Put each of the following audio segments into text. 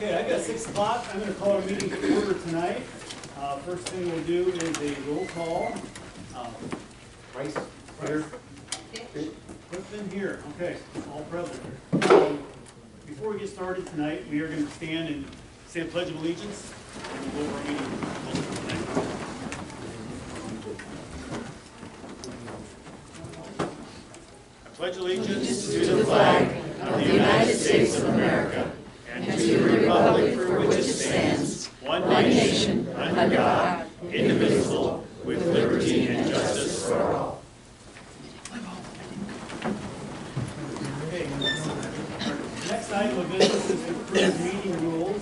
Okay, I got 6 o'clock. I'm going to call our meeting to order tonight. First thing we'll do is a roll call. Rice. Here. Clifton here. Okay, all present. Before we get started tonight, we are going to stand and say a pledge of allegiance. And we'll go over our meeting tonight. I pledge allegiance to the flag of the United States of America and to the republic for which it stands, one nation, under God, indivisible, with liberty and justice for all. Okay. Next item of business is to approve meeting rules.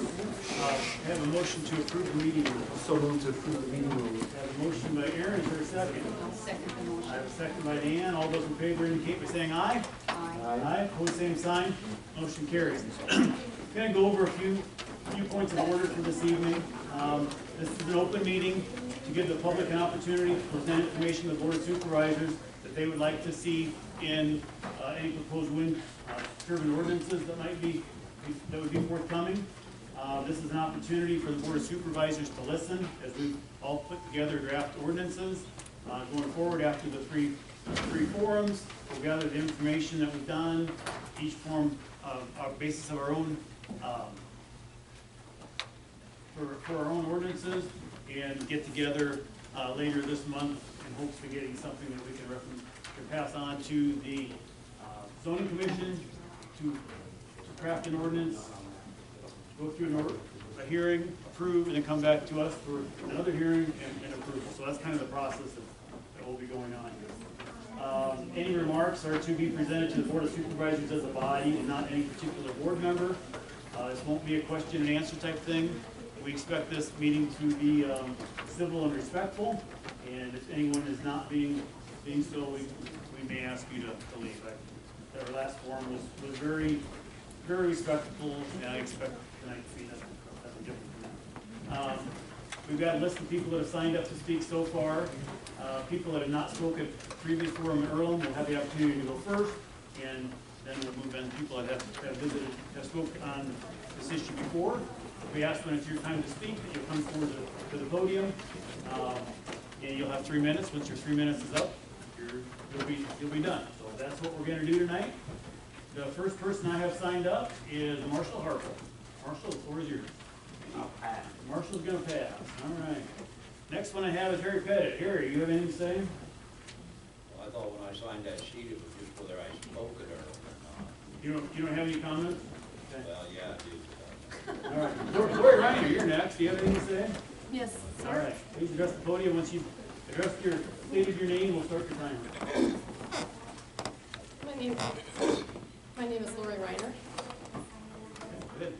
Have a motion to approve the meeting rules. So moved to approve the meeting rules. Have a motion by Aaron. Is there a second? I'll second the motion. I have a second by Dan. All those in favor indicate by saying aye. Aye. Aye. Pose same sign. Motion carries. I'm going to go over a few points of order for this evening. This is an open meeting to give the public an opportunity to present information to the Board of Supervisors that they would like to see in any proposed wind turbine ordinances that would be forthcoming. This is an opportunity for the Board of Supervisors to listen as we all put together draft ordinances. Going forward after the three forums, we'll gather the information that we've done, each form our basis of our own for our own ordinances, and get together later this month in hopes of getting something that we can pass on to the zoning commission to craft an ordinance, go through a hearing, approve, and then come back to us for another hearing and approval. So that's kind of the process that will be going on here. Any remarks are to be presented to the Board of Supervisors as a body and not any particular board member. This won't be a question and answer type thing. We expect this meeting to be civil and respectful, and if anyone is not being so, we may ask you to leave. Our last forum was very, very respectful, and I expect tonight to be nothing different from that. We've got a list of people that have signed up to speak so far. People that have not spoken at the previous forum in Earlham will have the opportunity to go first, and then we'll move on to people that have spoken on this issue before. We ask when it's your time to speak that you'll come forward to the podium, and you'll have 3 minutes. Once your 3 minutes is up, you'll be done. So that's what we're going to do tonight. The first person I have signed up is Marshall Harper. Marshall, the floor is yours. I'll pass. Marshall's going to pass. All right. Next one I have is Harry Pettit. Harry, you have anything to say? Well, I thought when I signed that sheet, it was just whether I spoke it or not. You don't have any comments? Okay. Well, yeah, I do. All right. Lori Reiner, you're next. Do you have anything to say? Yes, sir. All right. Please address the podium. Once you've stated your name, we'll start your timer. My name is Lori Reiner. Good.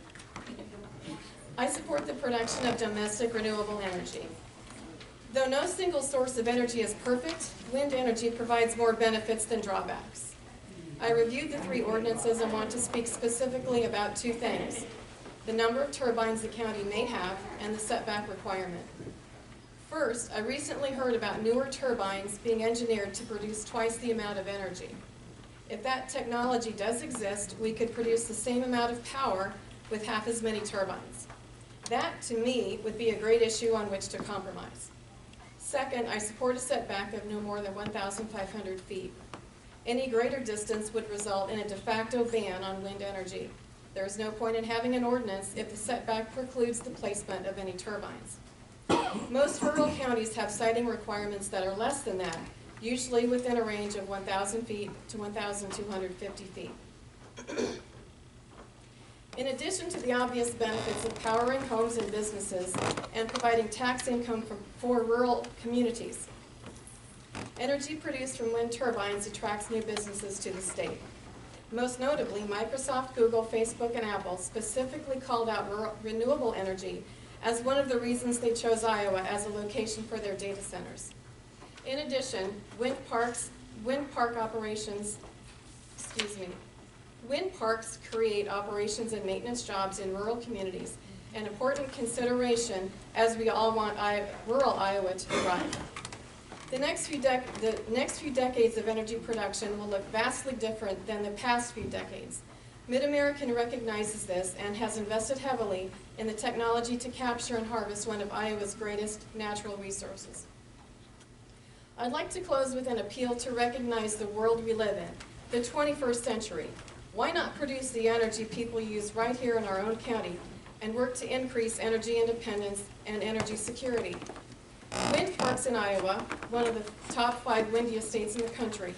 I support the production of domestic renewable energy. Though no single source of energy is perfect, wind energy provides more benefits than drawbacks. I reviewed the 3 ordinances and want to speak specifically about 2 things: the number of turbines the county may have and the setback requirement. First, I recently heard about newer turbines being engineered to produce twice the amount of energy. If that technology does exist, we could produce the same amount of power with half as many turbines. That, to me, would be a great issue on which to compromise. Second, I support a setback of no more than 1,500 feet. Any greater distance would result in a de facto ban on wind energy. There is no point in having an ordinance if the setback precludes the placement of any turbines. Most rural counties have siting requirements that are less than that, usually within a range of 1,000 feet to 1,250 feet. In addition to the obvious benefits of powering homes and businesses and providing tax income for rural communities, energy produced from wind turbines attracts new businesses to the state. Most notably, Microsoft, Google, Facebook, and Apple specifically called out renewable energy as one of the reasons they chose Iowa as a location for their data centers. In addition, wind parks create operations and maintenance jobs in rural communities, an important consideration as we all want rural Iowa to thrive. The next few decades of energy production will look vastly different than the past few decades. Mid-American recognizes this and has invested heavily in the technology to capture and harvest one of Iowa's greatest natural resources. I'd like to close with an appeal to recognize the world we live in, the 21st century. Why not produce the energy people use right here in our own county and work to increase energy independence and energy security? Wind parks in Iowa, one of the top 5 windiest states in the country,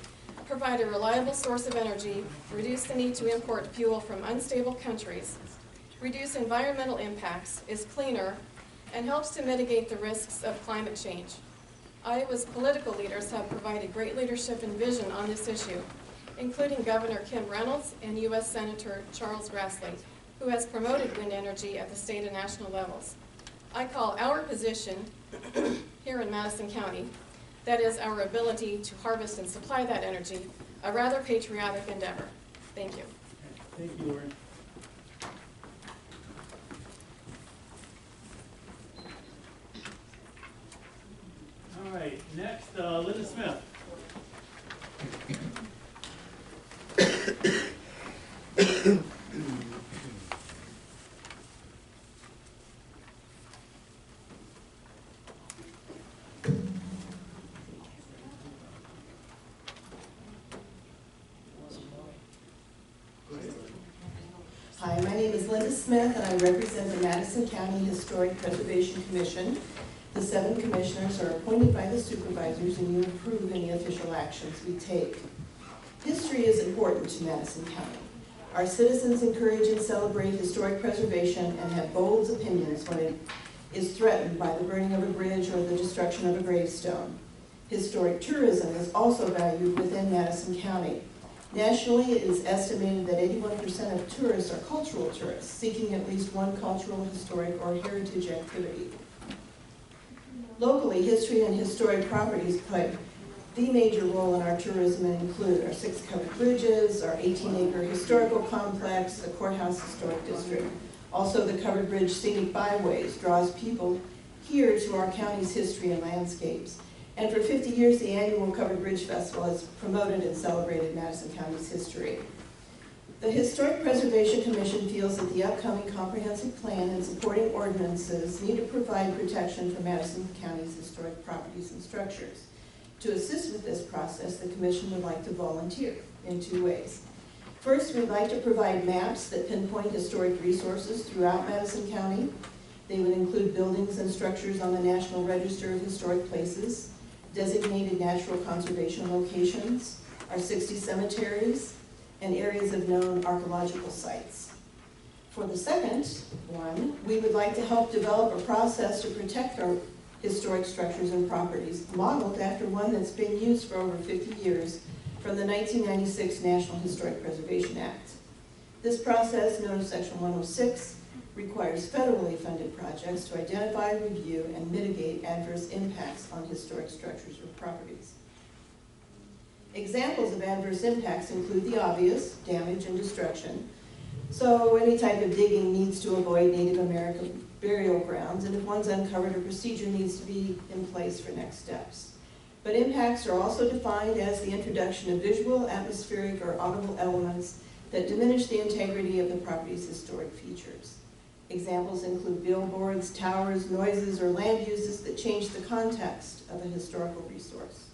provide a reliable source of energy, reduce the need to import fuel from unstable countries, reduce environmental impacts, is cleaner, and helps to mitigate the risks of climate change. Iowa's political leaders have provided great leadership and vision on this issue, including Governor Kim Reynolds and U.S. Senator Charles Grassley, who has promoted wind energy at the state and national levels. I call our position here in Madison County, that is our ability to harvest and supply that energy, a rather patriotic endeavor. Thank you. Thank you, Lauren. All right, next, Linda Smith. Hi, my name is Linda Smith, and I represent the Madison County Historic Preservation Commission. The 7 commissioners are appointed by the supervisors, and you approve any official actions we take. History is important to Madison County. Our citizens encourage and celebrate historic preservation and have bold opinions when it is threatened by the burning of a bridge or the destruction of a gravestone. Historic tourism is also valued within Madison County. Nationally, it is estimated that 81% of tourists are cultural tourists, seeking at least one cultural, historic, or heritage activity. Locally, history and historic properties play the major role in our tourism and include our 6 covered bridges, our 18-acre historical complex, the Courthouse Historic District. Also, the Covered Bridge Scenic Byways draws people here to our county's history and landscapes. And for 50 years, the annual Covered Bridge Festival has promoted and celebrated Madison County's history. The Historic Preservation Commission feels that the upcoming comprehensive plan and supporting ordinances need to provide protection for Madison County's historic properties and structures. To assist with this process, the commission would like to volunteer in 2 ways. First, we'd like to provide maps that pinpoint historic resources throughout Madison County. They would include buildings and structures on the National Register of Historic Places, designated natural conservation locations, our 60 cemeteries, and areas of known archaeological sites. For the second one, we would like to help develop a process to protect our historic structures and properties, modeled after one that's been used for over 50 years from the 1996 National Historic Preservation Act. This process, known as Section 106, requires federally funded projects to identify, review, and mitigate adverse impacts on historic structures or properties. Examples of adverse impacts include the obvious, damage and destruction. So any type of digging needs to avoid Native American burial grounds, and if one's uncovered, a procedure needs to be in place for next steps. But impacts are also defined as the introduction of visual, atmospheric, or audible elements that diminish the integrity of the property's historic features. Examples include billboards, towers, noises, or land uses that change the context of a historical resource.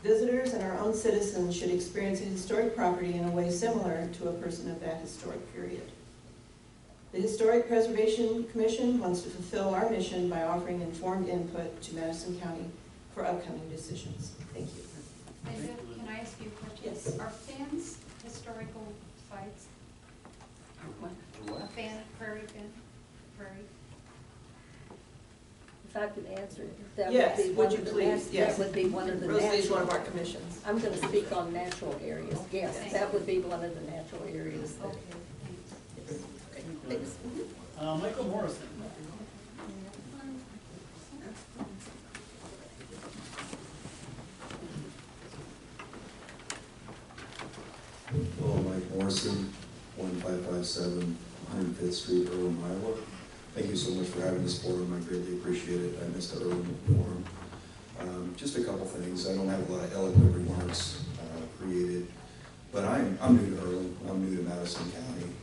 Visitors and our own citizens should experience a historic property in a way similar to a person of that historic period. The Historic Preservation Commission wants to fulfill our mission by offering informed input to Madison County for upcoming decisions. Thank you. Linda, can I ask you a question? Yes. Are Fenn's historical sites? What? Fenn, Prairie Fenn, Prairie? If I could answer, that Yes, would be would one you of the please? nat- Yes. That would be one of the Rosalie is one of our natural. commissions. I'm going to speak on natural areas. Yes, Thank that you. would be one of the natural areas. That, Okay, thanks. Okay, thanks. Michael Morrison. Hello, Mike Morrison, 1557 105th Street, Erosion, Iowa. Thank you so much for having this forum. I greatly appreciate it. I missed the Erosion forum. Just a couple things. I don't have a lot of eloquent remarks created, but I'm new to Erosion. I'm new to Madison County.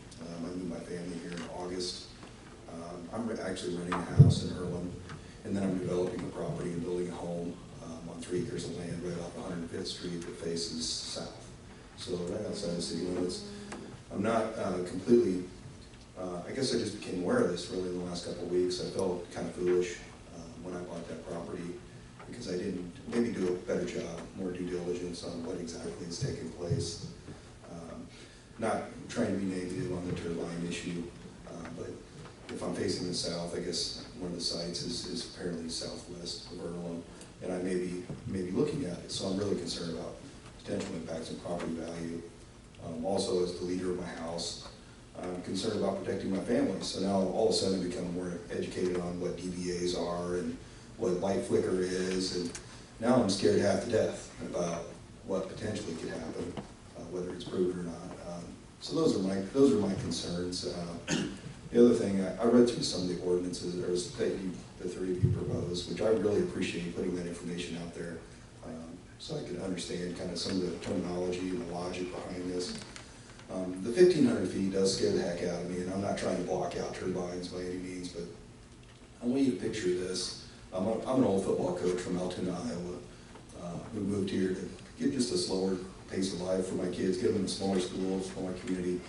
Fifth Street that faces south. So right outside the city limits. I'm not completely, I guess I just became aware of this really in the last couple of weeks. I felt kind of foolish when I bought that property because I didn't maybe do a better job, more due diligence on what exactly is taking place. Not trying to be negative on the turbine issue, but if I'm facing the south, I guess one of the sites is apparently southwest of Erlin, and I may be looking at it. So I'm really concerned about potential impacts on property value. Also, as the leader of my house, I'm concerned about protecting my family. So now all of a sudden I become more educated on what DVAs are and what light flicker is, and now I'm scared half to death about what potentially could happen, whether it's proven or not. So those are my concerns. The other thing, I read through some of the ordinances that the three of you proposed, which I really appreciate putting that information out there so I could understand kind of some of the terminology and the logic behind this. The 1,500 feet does scare the heck out of me, and I'm not trying to block out turbines by any means, but I want you to picture this. I'm an old football coach from Altoona, Iowa, who moved here to get just a slower pace of life for my kids, get them in a smaller school, smaller community.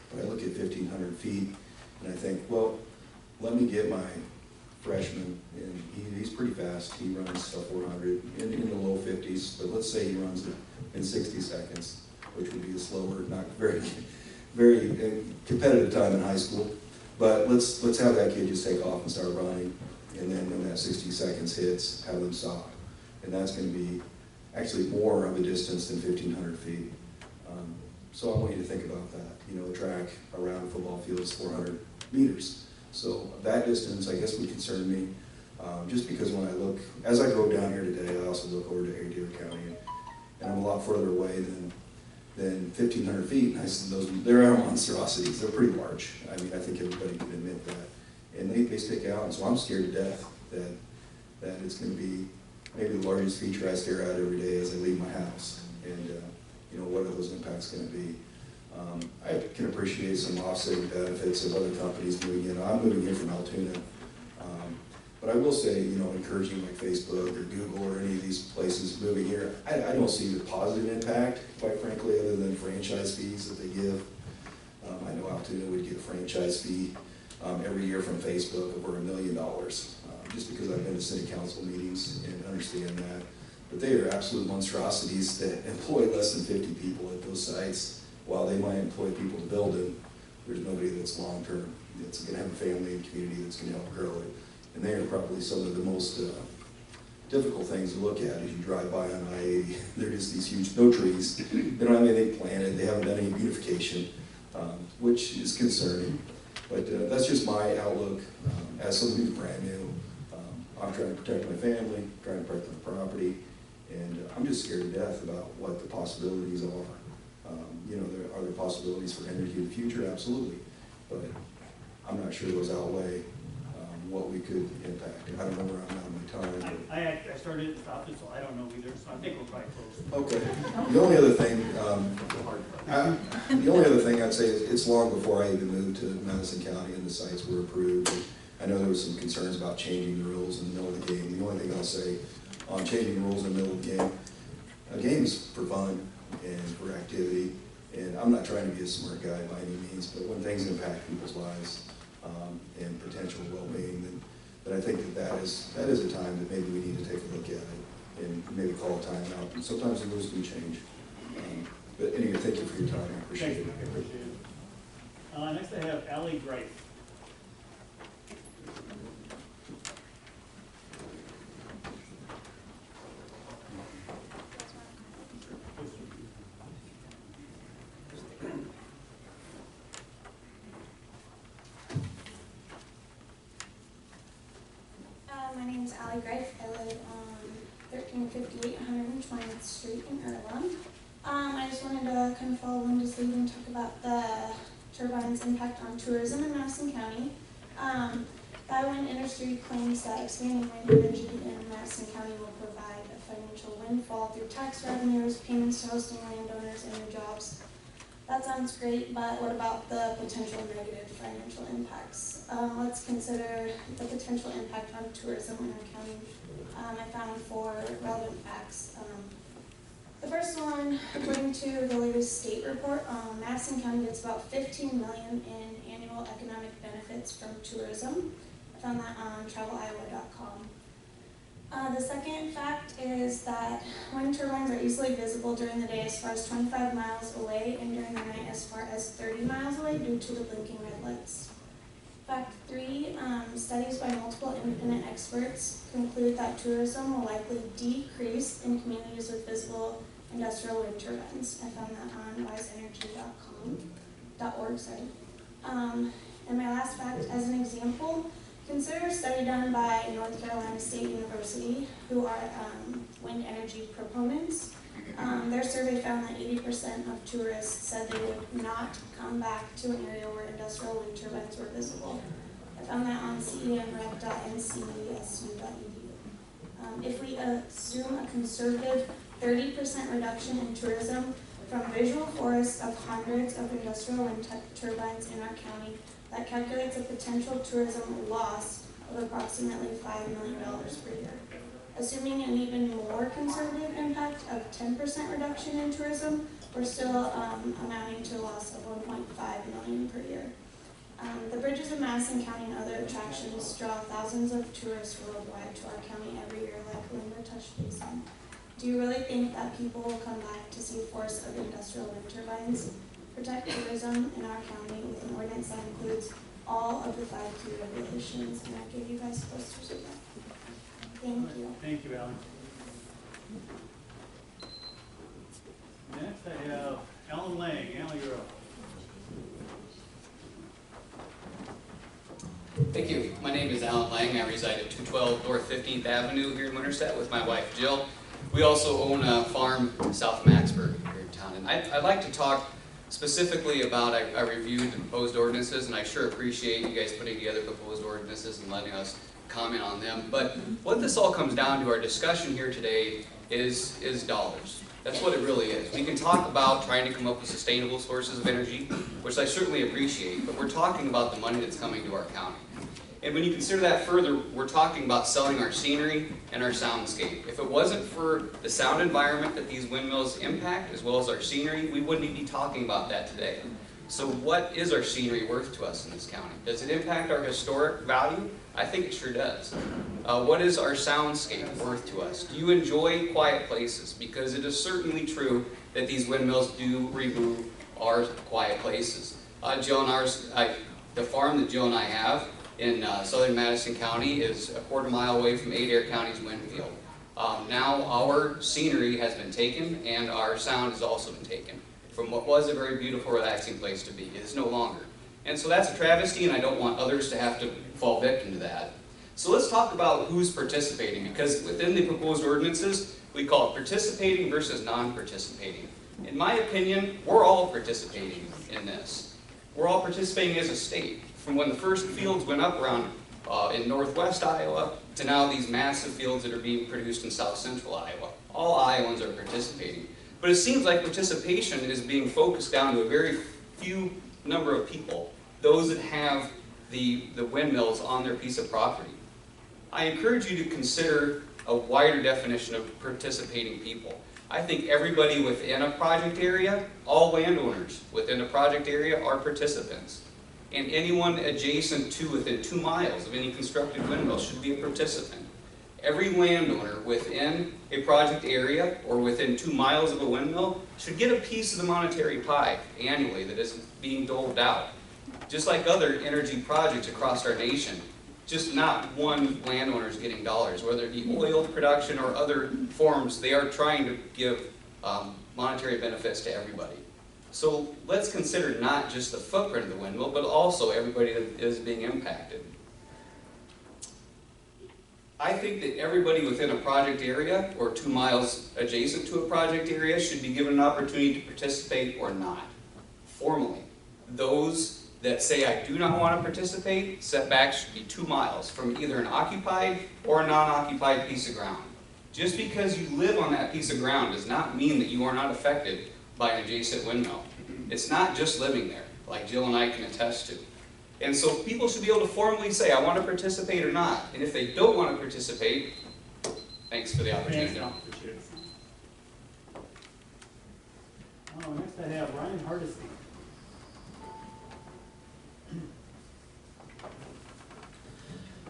But I look at 1,500 feet, and I think, well, let me get my freshman, and he's pretty fast. He runs 400 in the low 50s, but let's say he runs it in 60 seconds, which would be a slower, not very, very competitive time in high school. But let's have that kid just take off and start running, and then when that 60 seconds hits, have them stop. And that's going to be actually more of a distance than 1,500 feet. So I want you to think about that. You know, a track around a football field is 400 meters. So that distance, I guess, would concern me, just because when I look, as I drove down here today, I also look over to Adair County, and I'm a lot further away than 1,500 feet. And I said, there are monstrosities. They're pretty large. I mean, I think everybody can admit that. And they stick out, and so I'm scared to death that it's going to be maybe the largest feature I stare at every day as I leave my house. And you know, what are those impacts going to be? I can appreciate some offsetting benefits of other companies moving in. I'm moving in from Altoona. But I will say, you know, encouraging like Facebook or Google or any of these places moving here, I don't see the positive impact, quite frankly, other than franchise fees that they give. I know Altoona would get a franchise fee every year from Facebook of over $1 million, just because I've been to city council meetings and understand that. But they are absolute monstrosities that employ less than 50 people at those sites. While they might employ people to build it, there's nobody that's long-term, that's going to have a family and community that's going to help grow it. And they are probably some of the most difficult things to look at as you drive by on I-80. They're just these huge, no trees. They don't have anything planted. They haven't done any beautification, which is concerning. But that's just my outlook as somebody who's brand new. I'm trying to protect my family, trying to protect my property, and I'm just scared to death about what the possibilities are. You know, are there possibilities for energy in the future? Absolutely. But I'm not sure those outweigh what we could impact. I don't know where I'm at on my time. I started and stopped it, so I don't know either, so I think we're quite close. Okay. The only other thing I'd say is it's long before I even moved to Madison County and the sites were approved. And I know there was some concerns about changing the rules in the middle of the game. The only thing I'll say on changing the rules in the middle of the game, a game is for fun and for activity. And I'm not trying to be a smart guy by any means, but when things impact people's lives and potential well-being, then I think that is a time that maybe we need to take a look at it and maybe call a timeout. And sometimes the rules do change. But anyway, thank you for your time. I appreciate it. I appreciate it. Next I have Allie Greif. My name is Allie Greif. I live on 1358 120th Street in Erlin. I just wanted to kind of follow Linda's lead and talk about the turbine's impact on tourism in Madison County. Wind Industry claims that expanding wind energy in Madison County will provide a financial windfall through tax revenues, payments to hosting landowners, and new jobs. That sounds great, but what about the potential negative financial impacts? Let's consider the potential impact on tourism in our county. I found 4 relevant facts. The first one, according to the latest state report, Madison County gets about $15 million in annual economic benefits from tourism. I found that on traveliowa.com. The second fact is that wind turbines are easily visible during the day as far as 25 miles away and during the night as far as 30 miles away due to the blinking red lights. Fact 3, studies by multiple independent experts conclude that tourism will likely decrease in communities with visible industrial wind turbines. I found that on wiseenergy.org. And my last fact, as an example, consider a study done by North Carolina State University, who are wind energy proponents. Their survey found that 80% of tourists said they would not come back to an area where industrial wind turbines were visible. I found that on cemrec.ncsu.edu. If we assume a conservative 30% reduction in tourism from visual forests of hundreds of industrial wind turbines in our county, that calculates a potential tourism loss of approximately $5 million per year. Assuming an even more conservative impact of 10% reduction in tourism, we're still amounting to a loss of $1.5 million per year. The bridges of Madison County and other attractions draw thousands of tourists worldwide to our county every year, like Linda touched base on. Do you really think that people will come back to see forests of industrial wind turbines? Protect tourism in our county with an ordinance that includes all of the 5 key regulations, and I gave you guys posters of that. Thank you. Thank you, Alan. Next, I have Alan Lang. Alan, you're up. Thank you. My name is Alan Lang. I reside at 212 North 15th Avenue here in Winterset with my wife, Jill. We also own a farm south of Maxburg here in town. And I'd like to talk specifically about, I reviewed the proposed ordinances, and I sure appreciate you guys putting together proposed ordinances and letting us comment on them. But what this all comes down to, our discussion here today, is dollars. That's what it really is. We can talk about trying to come up with sustainable sources of energy, which I certainly appreciate, but we're talking about the money that's coming to our county. And when you consider that further, we're talking about selling our scenery and our soundscape. If it wasn't for the sound environment that these windmills impact, as well as our scenery, we wouldn't even be talking about that today. So what is our scenery worth to us in this county? Does it impact our historic value? I think it sure does. What is our soundscape worth to us? Do you enjoy quiet places? Because it is certainly true that these windmills do remove our quiet places. Jill and ours, the farm that Jill and I have in southern Madison County is a quarter-mile away from Adair County's wind field. Now our scenery has been taken and our sound has also been taken from what was a very beautiful, relaxing place to be. It is no longer. And so that's a travesty, and I don't want others to have to fall victim to that. So let's talk about who's participating, because within the proposed ordinances, we call it participating versus non-participating. In my opinion, we're all participating in this. We're all participating as a state. From when the first fields went up around in northwest Iowa to now these massive fields that are being produced in south central Iowa. All Iowans are participating. But it seems like participation is being focused down to a very few number of people, those that have the windmills on their piece of property. I encourage you to consider a wider definition of participating people. I think everybody within a project area, all landowners within a project area are participants. And anyone adjacent to within 2 miles of any constructed windmill should be a participant. Every landowner within a project area or within 2 miles of a windmill should get a piece of the monetary pie annually that is being doled out. Just like other energy projects across our nation, just not one landowner is getting dollars, whether it be oil production or other forms. They are trying to give monetary benefits to everybody. So let's consider not just the footprint of the windmill, but also everybody that is being impacted. I think that everybody within a project area or 2 miles adjacent to a project area should be given an opportunity to participate or not, formally. Those that say I do not want to participate, setbacks should be 2 miles from either an occupied or a non-occupied piece of ground. Just because you live on that piece of ground does not mean that you are not affected by an adjacent windmill. It's not just living there, like Jill and I can attest to. And so people should be able to formally say, I want to participate or not. And if they don't want to participate, thanks for the opportunity. Thanks, Al. Appreciate it. next I have Ryan Hardesty.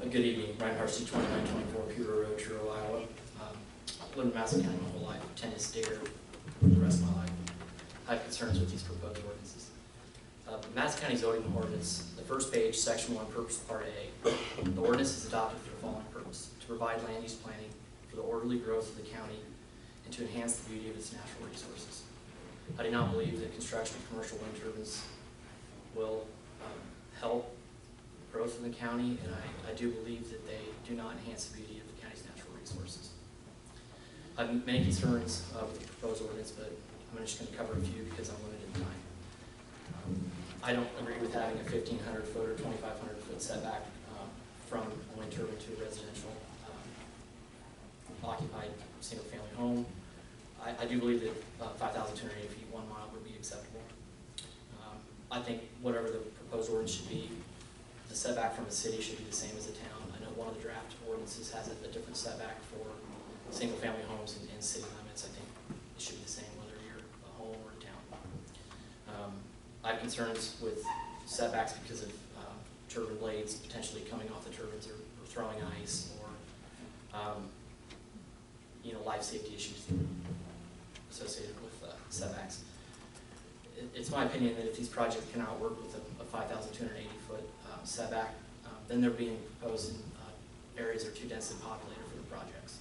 Good evening, Ryan Hardesty, 2924 Pewter Road, Truro, Iowa. I live in Madison County my whole life, intend to stay here for the rest of my life. I have concerns with these proposed ordinances. Madison County zoning ordinance, the first page, section 1, purpose part A. The ordinance is adopted for the following purpose: to provide land use planning for the orderly growth of the county and to enhance the beauty of its natural resources. I do not believe that construction of commercial wind turbines will help growth in the county, and I do believe that they do not enhance the beauty of the county's natural resources. I have many concerns with the proposed ordinance, but I'm just going to cover a few because I'm limited in time. I don't agree with having a 1,500 foot or 2,500 foot setback from a wind turbine to a residential occupied single family home. I do believe that 5,280 feet, 1 mile would be acceptable. I think whatever the proposed ordinance should be, the setback from the city should be the same as the town. I know one of the draft ordinances has a different setback for single family homes in city limits. I think it should be the same whether you're a home or a town. I have concerns with setbacks because of turbine blades potentially coming off the turbines or throwing ice, or life safety issues associated with setbacks. It's my opinion that if these projects cannot work with a 5,280 foot setback, then they're being proposed in areas that are too densely populated for the projects.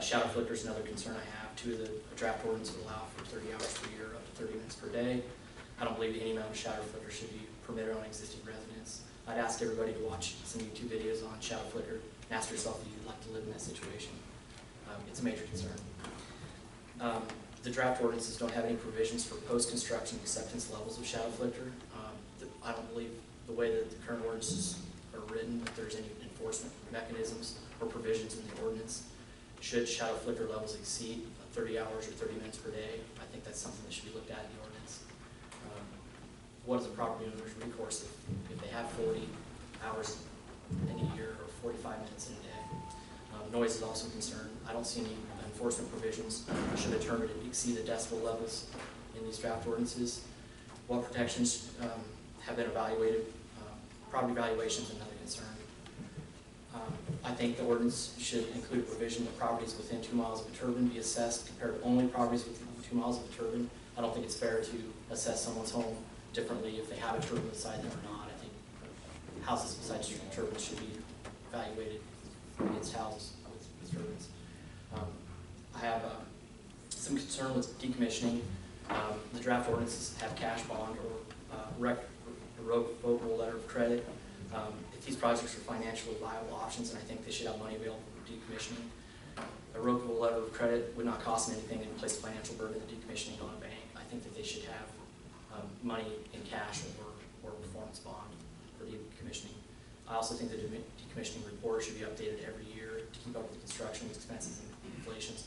Shadow flicker is another concern I have. Two of the draft ordinance would allow for 30 hours per year, up to 30 minutes per day. I don't believe any amount of shadow flicker should be permitted on existing residents. I'd ask everybody to watch some YouTube videos on shadow flicker and ask yourself if you'd like to live in that situation. It's a major concern. The draft ordinances don't have any provisions for post-construction acceptance levels of shadow flicker. I don't believe the way that the current ordinances are written that there's any enforcement mechanisms or provisions in the ordinance. Should shadow flicker levels exceed 30 hours or 30 minutes per day, I think that's something that should be looked at in the ordinance. What is a property owner's recourse if they have 40 hours in a year or 45 minutes in a day? Noise is also a concern. I don't see any enforcement provisions should a turbine exceed the decibel levels in these draft ordinances. What protections have been evaluated? Property valuation is another concern. I think the ordinance should include a provision that properties within 2 miles of a turbine be assessed compared to only properties within 2 miles of a turbine. I don't think it's fair to assess someone's home differently if they have a turbine beside them or not. I think houses beside turbines should be evaluated against houses with turbines. I have some concern with decommissioning. The draft ordinances have cash bond or revocable letter of credit. If these projects are financially viable options, and I think they should have money available for decommissioning. A revocable letter of credit would not cost them anything and place a financial burden of decommissioning on a bank. I think that they should have money in cash or performance bond for decommissioning. I also think the decommissioning report should be updated every year to keep up with the construction expenses and inflations.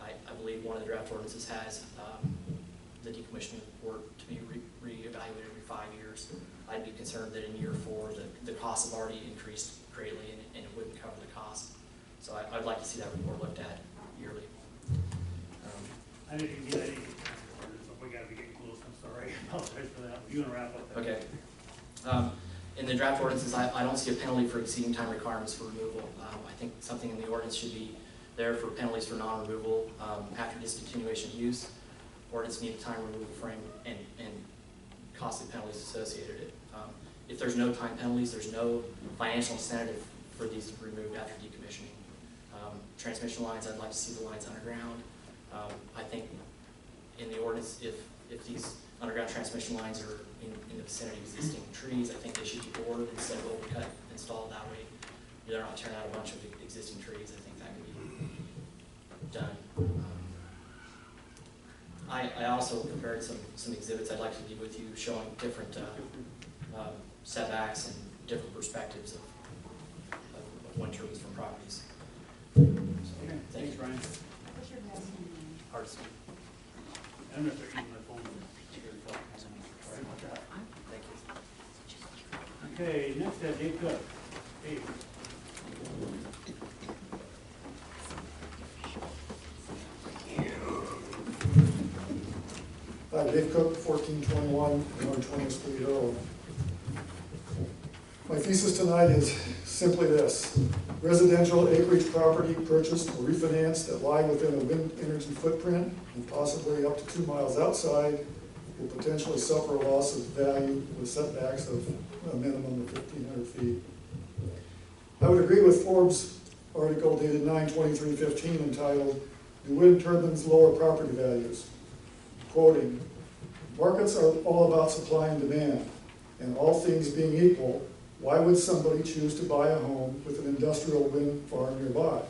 I believe one of the draft ordinances has the decommissioning report to be reevaluated every 5 years. I'd be concerned that in year 4, the costs have already increased greatly and it wouldn't cover the cost. So I'd like to see that report looked at yearly. I think we got to be getting close. I'm sorry. I apologize for that. You want to wrap up there? Okay. In the draft ordinances, I don't see a penalty for exceeding time requirements for removal. I think something in the ordinance should be there for penalties for non-removal after discontinuation of use. Ordinance need a time removal frame and costly penalties associated with it. If there's no time penalties, there's no financial incentive for these to be removed after decommissioning. Transmission lines, I'd like to see the lines underground. I think in the ordinance, if these underground transmission lines are in the vicinity of existing trees, I think they should be bored instead of open cut installed that way. They're not tearing out a bunch of existing trees. I think that could be done. I also prepared some exhibits I'd like to leave with you showing different setbacks and different perspectives of wind turbines from properties. So, Okay. Thanks, Ryan. What's your last name? Hardesty. I don't know if they're using my phone. Sorry about that. Thank you. Okay, next I have Dave Cook. Dave. Hi, Dave Cook, 1421 North 20th Street, Erosion. My thesis tonight is simply this. Residential acreage property purchased or refinanced that lie within a wind energy footprint and possibly up to 2 miles outside will potentially suffer a loss of value with setbacks of a minimum of 1,500 feet. I would agree with Forbes' article dated 9/23/15 entitled, "Do Wind Turbines Lower Property Values?" Quoting, "Markets are all about supply and demand, and all things being equal, why would somebody choose to buy a home with an industrial wind farm nearby?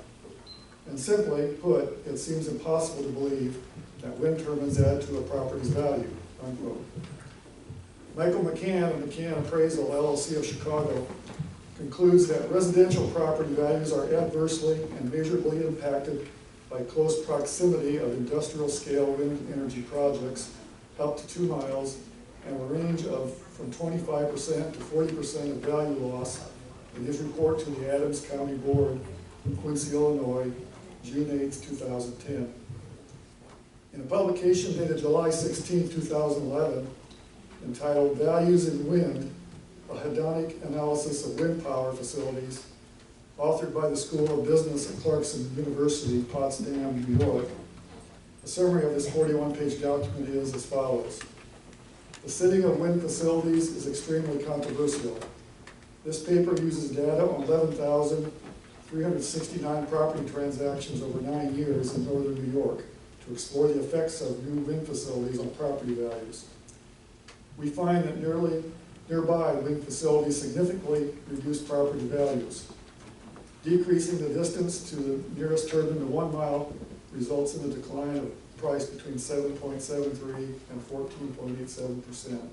And simply put, it seems impossible to believe that wind turbines add to a property's value," unquote. Michael McCann of McCann Appraisal, LLC of Chicago, concludes that residential property values are adversely and measurably impacted by close proximity of industrial scale wind energy projects up to 2 miles and a range of from 25% to 40% of value loss in his report to the Adams County Board in Quincy, Illinois, June 8, 2010. In a publication dated July 16, 2011, entitled "Values in Wind, a Hedonic Analysis of Wind Power Facilities," authored by the School of Business at Clarkson University, Potsdam, New York, a summary of this 41-page document is as follows. The sitting of wind facilities is extremely controversial. This paper uses data on 11,369 property transactions over 9 years in northern New York to explore the effects of new wind facilities on property values. We find that nearby wind facilities significantly reduce property values. Decreasing the distance to the nearest turbine to 1 mile results in a decline of price between 7.73 and 14.87%.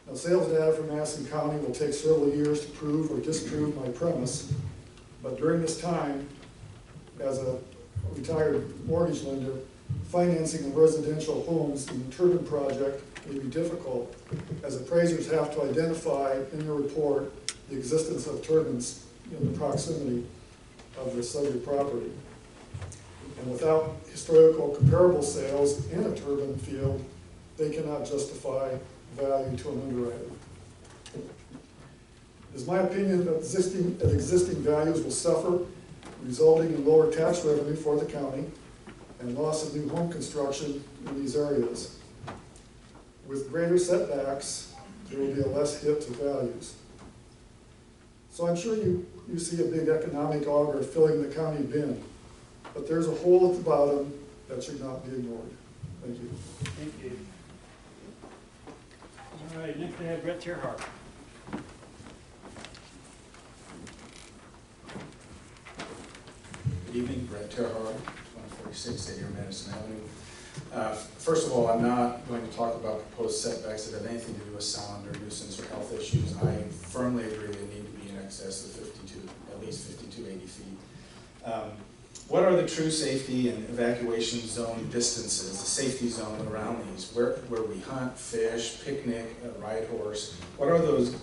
Now, sales data from Madison County will take several years to prove or disprove my premise, but during this time, as a retired mortgage lender, financing of residential homes in the turbine project may be difficult, as appraisers have to identify in their report the existence of turbines in the proximity of the subject property. And without historical comparable sales in a turbine field, they cannot justify value to an underwriter. It is my opinion that existing values will suffer, resulting in lower tax revenue for the county and loss of new home construction in these areas. With greater setbacks, there will be a less hit to values. So I'm sure you see a big economic auger filling the county bin, but there's a hole at the bottom that should not be ignored. Thank you. Thank you. All right, next I have Brett Terhart. Good evening, Brett Terhart, 2046 80 Madison Avenue. First of all, I'm not going to talk about proposed setbacks that have anything to do with sound or nuisance or health issues. I firmly agree they need to be in excess of 52, at least 5280 feet. What are the true safety and evacuation zone distances, the safety zone around these, where we hunt, fish, picnic, ride horse? What are those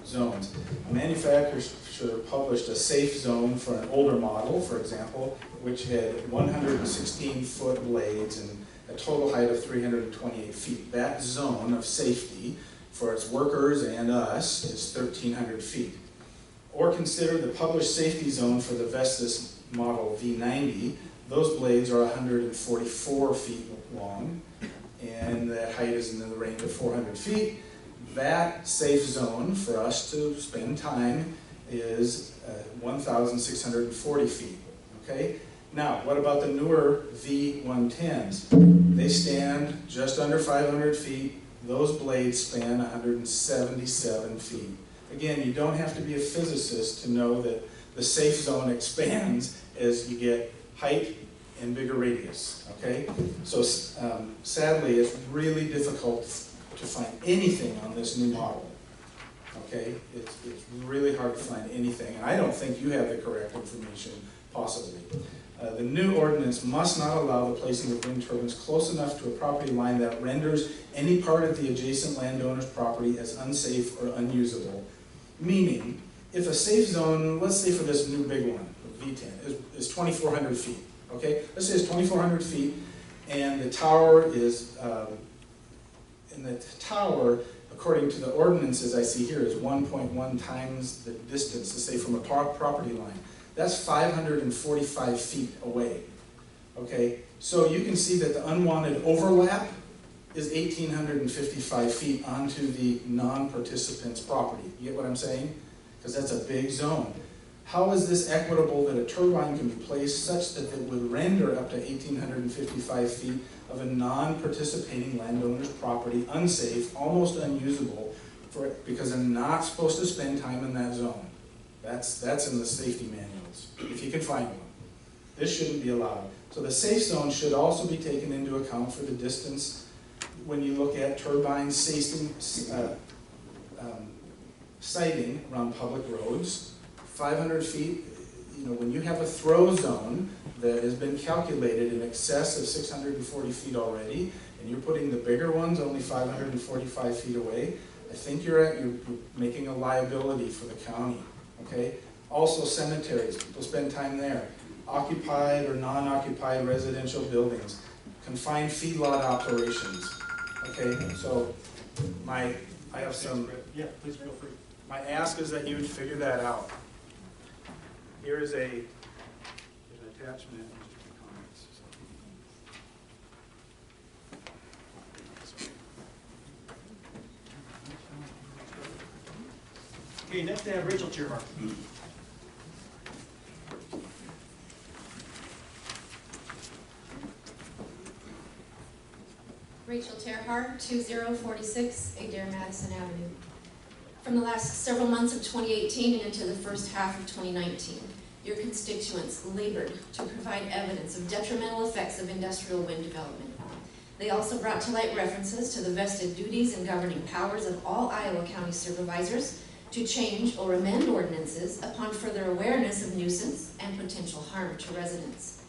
zones? A manufacturer published a safe zone for an older model, for example, which had 116-foot blades and a total height of 328 feet. That zone of safety for its workers and us is 1,300 feet. Or consider the published safety zone for the Vestas model V90. Those blades are 144 feet long, and the height is in the range of 400 feet. That safe zone for us to spend time is 1,640 feet, okay? Now, what about the newer V110s? They stand just under 500 feet. Those blades span 177 feet. Again, you don't have to be a physicist to know that the safe zone expands as you get height and bigger radius, okay? So sadly, it's really difficult to find anything on this new model, okay? It's really hard to find anything, and I don't think you have the correct information, possibly. The new ordinance must not allow the placing of wind turbines close enough to a property line that renders any part of the adjacent landowner's property as unsafe or unusable. Meaning, if a safe zone, let's say for this new big one, V10, is 2,400 feet, okay? Let's say it's 2,400 feet, And the tower is, according to the ordinances I see here, is 1.1 times the distance, to say from a property line. That's 545 feet away, okay? So you can see that the unwanted overlap is 1,855 feet onto the non-participant's property. You get what I'm saying? Because that's a big zone. How is this equitable that a turbine can be placed such that it would render up to 1,855 feet of a non-participating landowner's property unsafe, almost unusable, because they're not supposed to spend time in that zone? That's in the safety manuals, if you can find one. This shouldn't be allowed. So the safe zone should also be taken into account for the distance when you look at turbine siting around public roads. 500 feet, you know, when you have a throw zone that has been calculated in excess of 640 feet already, and you're putting the bigger ones only 545 feet away, I think you're making a liability for the county, okay? Also cemeteries, people spend time there. Occupied or non-occupied residential buildings. Confined feedlot operations, okay? So I have some, Yeah, please feel free. my ask is that you would figure that out. Here is an attachment and just some comments. Okay, next I have Rachel Chairmark. Rachel Terhart, 2046 Adair Madison Avenue. From the last several months of 2018 and into the first half of 2019, your constituents labored to provide evidence of detrimental effects of industrial wind development. They also brought to light references to the vested duties and governing powers of all Iowa County Supervisors to change or amend ordinances upon further awareness of nuisance and potential harm to residents.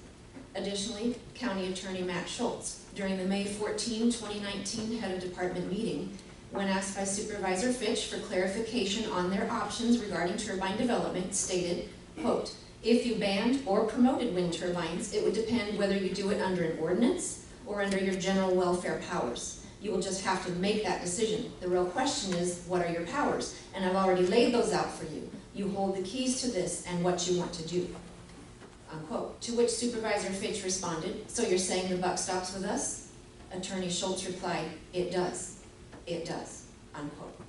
Additionally, County Attorney Matt Schultz, during the May 14, 2019 Head of Department meeting, when asked by Supervisor Fitch for clarification on their options regarding turbine development, stated, quote, "If you banned or promoted wind turbines, it would depend whether you do it under an ordinance or under your general welfare powers. You will just have to make that decision. The real question is, what are your powers? And I've already laid those out for you. You hold the keys to this and what you want to do." Unquote. To which Supervisor Fitch responded, "So you're saying the buck stops with us?" Attorney Schultz replied, "It does. It does." Unquote.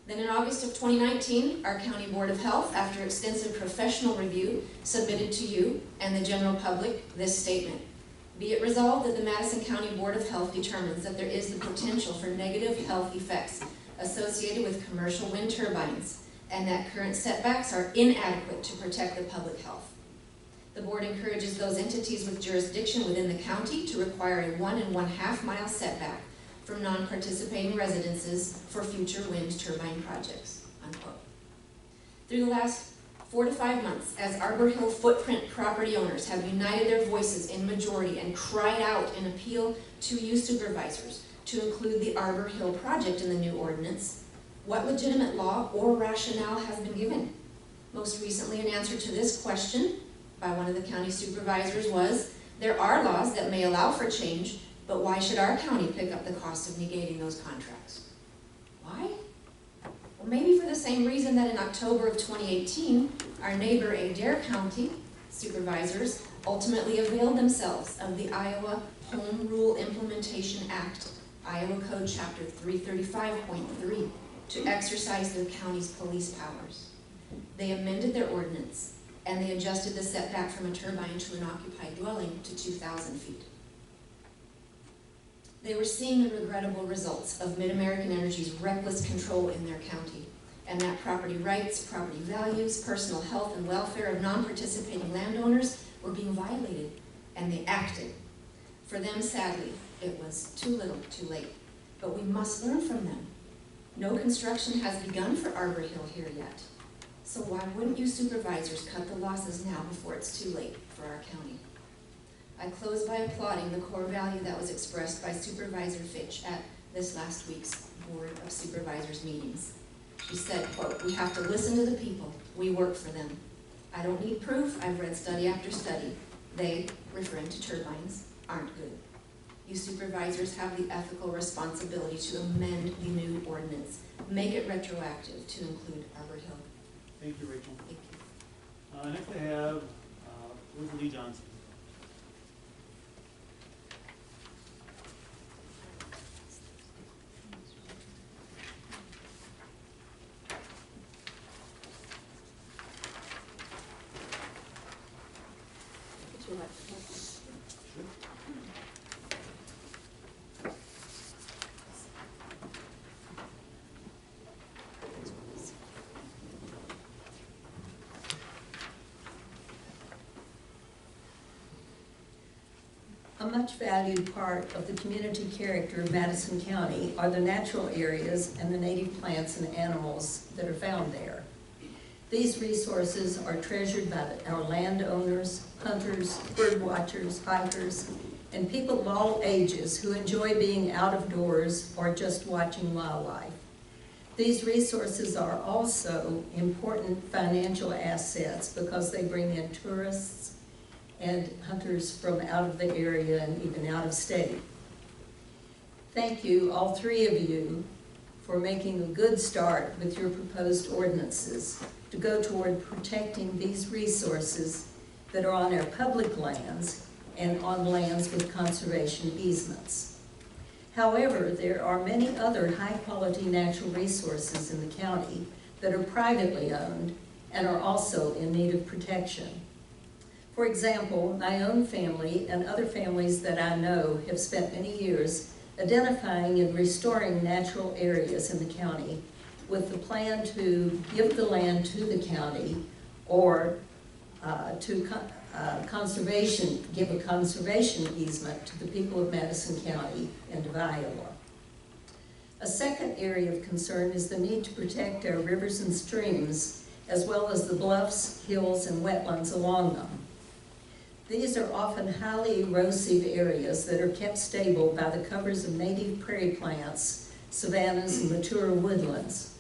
Then in August of 2019, our County Board of Health, after extensive professional review, submitted to you and the general public this statement. "Be it resolved that the Madison County Board of Health determines that there is the potential for negative health effects associated with commercial wind turbines, and that current setbacks are inadequate to protect the public health. The board encourages those entities with jurisdiction within the county to require a 1 1/2 mile setback from non-participating residences for future wind turbine projects." Unquote. Through the last 4 to 5 months, as Arbor Hill footprint property owners have united their voices in majority and cried out in appeal to you supervisors to include the Arbor Hill project in the new ordinance, what legitimate law or rationale has been given? Most recently, an answer to this question by one of the county supervisors was, "There are laws that may allow for change, but why should our county pick up the cost of negating those contracts?" Why? Well, maybe for the same reason that in October of 2018, our neighbor Adair County supervisors ultimately availed themselves of the Iowa Home Rule Implementation Act, Iowa Code Chapter 335.3, to exercise their county's police powers. They amended their ordinance, and they adjusted the setback from a turbine to an occupied dwelling to 2,000 feet. They were seeing the regrettable results of Mid-American Energy's reckless control in their county, and that property rights, property values, personal health, and welfare of non-participating landowners were being violated, and they acted. For them, sadly, it was too little, too late. But we must learn from them. No construction has begun for Arbor Hill here yet. So why wouldn't you supervisors cut the losses now before it's too late for our county? I close by applauding the core value that was expressed by Supervisor Fitch at this last week's Board of Supervisors meetings. She said, quote, "We have to listen to the people. We work for them. I don't need proof. I've read study after study. They," referring to turbines, "aren't good." You supervisors have the ethical responsibility to amend the new ordinance. Make it retroactive to include Arbor Hill. Thank you, Rachel. Thank you. Next I have Lee Johnson. Would you like to come? A much valued part of the community character of Madison County are the natural areas and the native plants and animals that are found there. These resources are treasured by our landowners, hunters, bird watchers, hikers, and people of all ages who enjoy being out of doors or just watching wildlife. These resources are also important financial assets because they bring in tourists and hunters from out of the area and even out of state. Thank you, all three of you, for making a good start with your proposed ordinances to go toward protecting these resources that are on our public lands and on lands with conservation easements. However, there are many other high-quality natural resources in the county that are privately owned and are also in need of protection. For example, my own family and other families that I know have spent many years identifying and restoring natural areas in the county with the plan to give the land to the county or give a conservation easement to the people of Madison County and of Iowa. A second area of concern is the need to protect our rivers and streams, as well as the bluffs, hills, and wetlands along them. These are often highly erosive areas that are kept stable by the covers of native prairie plants, savannas, and mature woodlands.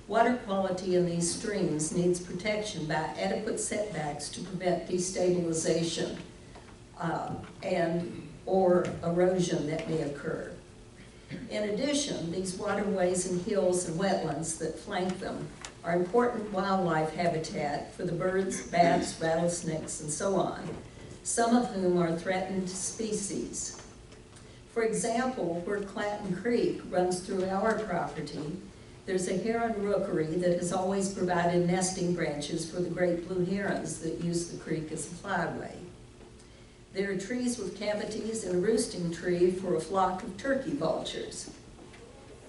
Water quality in these streams needs protection by adequate setbacks to prevent destabilization or erosion that may occur. In addition, these waterways and hills and wetlands that flank them are important wildlife habitat for the birds, bats, rattlesnakes, and so on, some of whom are threatened species. For example, where Clanton Creek runs through our property, there's a heron rookery that has always provided nesting branches for the great blue herons that use the creek as a flyway. There are trees with cavities and a roosting tree for a flock of turkey vultures.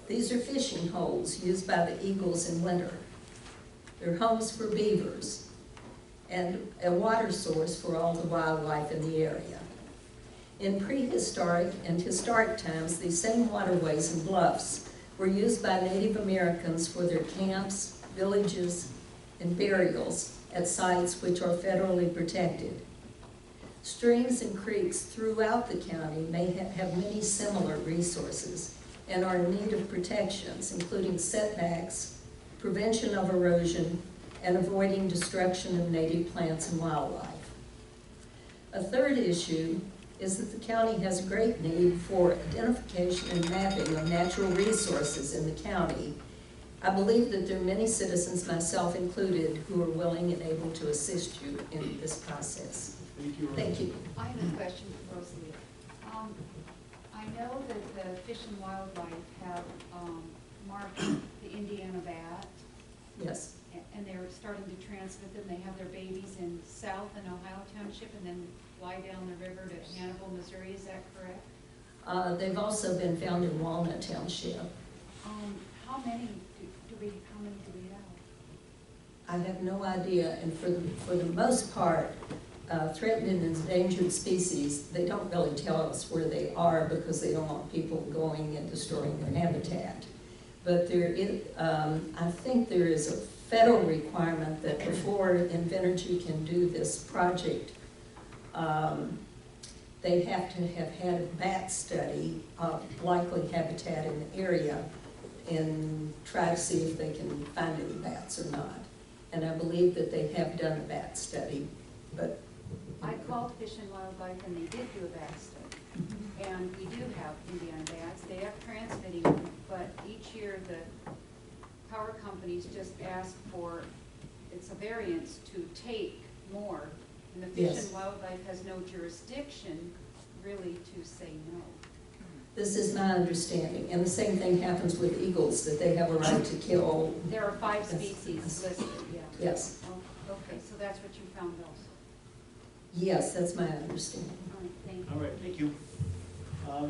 These are fishing holes used by the eagles in winter. They're homes for beavers and a water source for all the wildlife in the area. In prehistoric and historic times, these same waterways and bluffs were used by Native Americans for their camps, villages, and burials at sites which are federally protected. Streams and creeks throughout the county may have many similar resources and are in need of protections, including setbacks, prevention of erosion, and avoiding destruction of native plants and wildlife. A third issue is that the county has a great need for identification and mapping of natural resources in the county. I believe that there are many citizens, myself included, who are willing and able to assist you in this process. Thank you. Thank you. I have a question for Rosalie. I know that the Fish and Wildlife have marked the Indiana bat. Yes. And they're starting to transmit them. They have their babies in South and Ohio Township and then fly down the river to Hannibal, Missouri. Is that correct? They've also been found in Walnut Township. How many do we have? I have no idea, and for the most part, threatened and endangered species, they don't really tell us where they are because they don't want people going and destroying their habitat. But there is, I think there is a federal requirement that before Invenergy can do this project, they have to have had a bat study of likely habitat in the area and try to see if they can find any bats or not. And I believe that they have done a bat study, but I called Fish and Wildlife and they did do a bat study. And we do have Indiana bats, they have transmitting them, but each year the power companies just ask for, it's a variance to take more, and the Fish Yes. and Wildlife has no jurisdiction really to say no. This is my understanding, and the same thing happens with eagles, that they have a right to kill. There are 5 Yes. species listed, yeah. Yes, Oh, okay, so that's what you found also. yes, that's my understanding. All right, thank you. All right, thank you.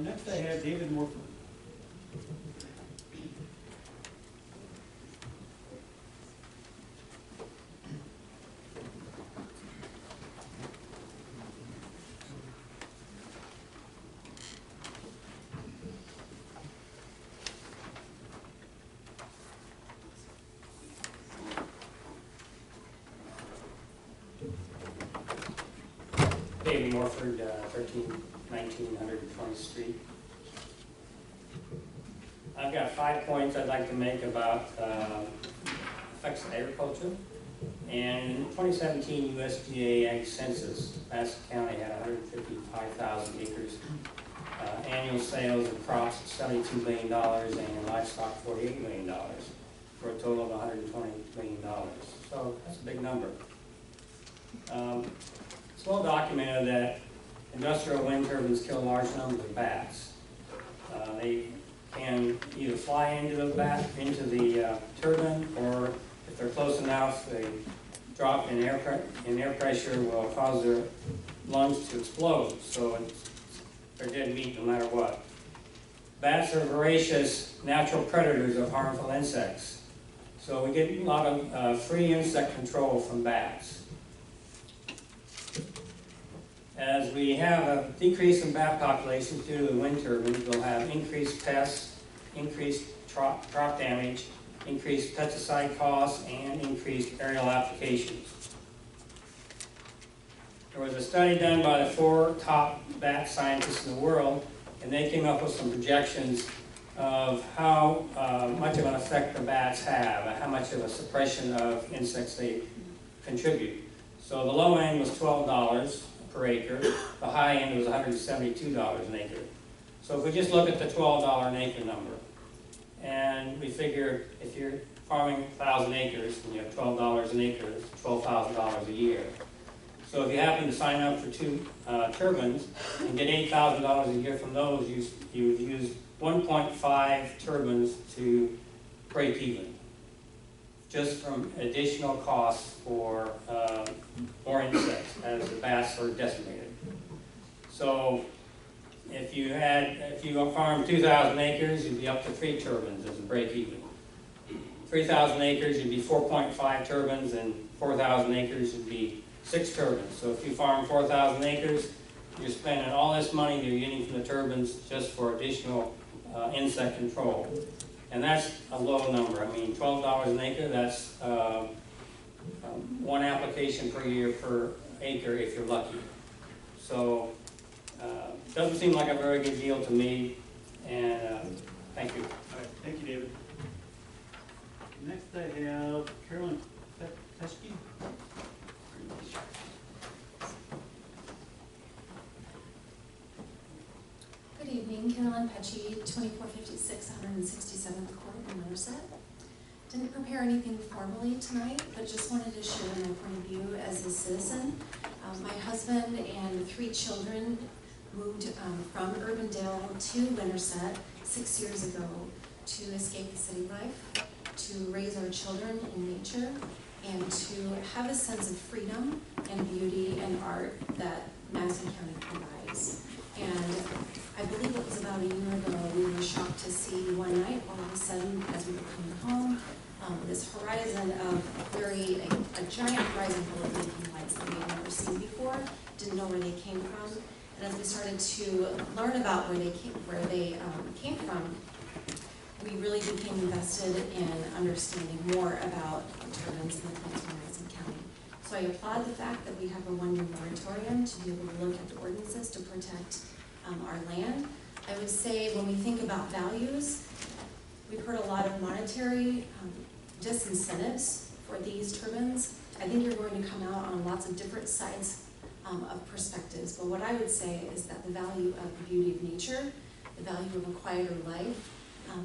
Next I have David Morford. David Morford, 19 120th Street. I've got 5 points I'd like to make about effects of agriculture. And in 2017 USDA Ag Census, Madison County had 155,000 acres. Annual sales of crops $72 million and livestock $48 million for a total of $120 million. So that's a big number. It's well documented that industrial wind turbines kill large numbers of bats. They can either fly into the turbine, or if they're close enough, they drop in air pressure will cause their lungs to explode. So they're dead meat no matter what. Bats are voracious natural predators of harmful insects. So we get a lot of free insect control from bats. As we have a decrease in bat populations due to the wind turbines, we'll have increased pests, increased crop damage, increased pesticide costs, and increased aerial applications. There was a study done by the 4 top bat scientists in the world, and they came up with some projections of how much of an effect the bats have, how much of a suppression of insects they contribute. So the low end was $12 per acre. The high end was $172 an acre. So if we just look at the $12 an acre number, and we figure if you're farming 1,000 acres and you have $12 an acre, it's $12,000 a year. So if you happen to sign up for 2 turbines and get $8,000 a year from those, you've used 1.5 turbines to break even, just from additional costs for more insects as the bats are decimated. So if you farm 2,000 acres, you'd be up to 3 turbines as a break even. 3,000 acres, you'd be 4.5 turbines, and 4,000 acres, you'd be 6 turbines. So if you farm 4,000 acres, you're spending all this money you're getting from the turbines just for additional insect control. And that's a low number. I mean, $12 an acre, that's 1 application per year per acre if you're lucky. So doesn't seem like a very good deal to me, and thank you. All right, thank you, David. Next I have Carolyn Pesky. Good evening, Carolyn Pecci, 2456 167th Court in Winterset. Didn't prepare anything formally tonight, but just wanted to share my point of view as a citizen. My husband and 3 children moved from Urbandale to Winterset 6 years ago to escape the city life, to raise our children in nature, and to have a sense of freedom and beauty and art that Madison County provides. And I believe it was about a year ago, we were shocked to see one night, all of a sudden, as we were coming home, this horizon of a giant horizon full of blinking lights that we had never seen before, didn't know where they came from. And as we started to learn about where they came from, we really became invested in understanding more about turbines and the plants in Madison County. So I applaud the fact that we have a 1-year moratorium to be able to look at the ordinances to protect our land. I would say when we think about values, we've heard a lot of monetary disincentives for these turbines. I think you're going to come out on lots of different sides of perspectives, but what I would say is that the value of the beauty of nature the value of a quieter life,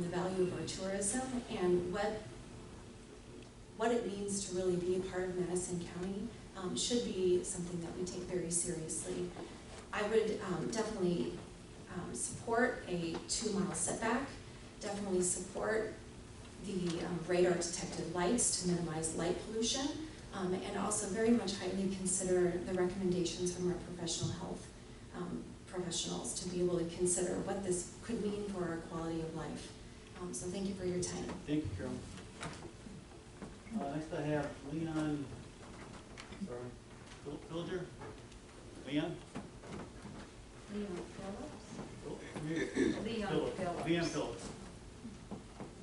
the value of our tourism, and what it means to really be a part of Madison County should be something that we take very seriously. I would definitely support a 2-mile setback, definitely support the radar detected lights to minimize light pollution, and also very much highly consider the recommendations from our professional health professionals to be able to consider what this could mean for our quality of life. So thank you for your time. Thank you, Carol. Next I have Leon, Pillager? Leon? Leon Phillips? Leon Phillips. Phillips. Leon Phillips.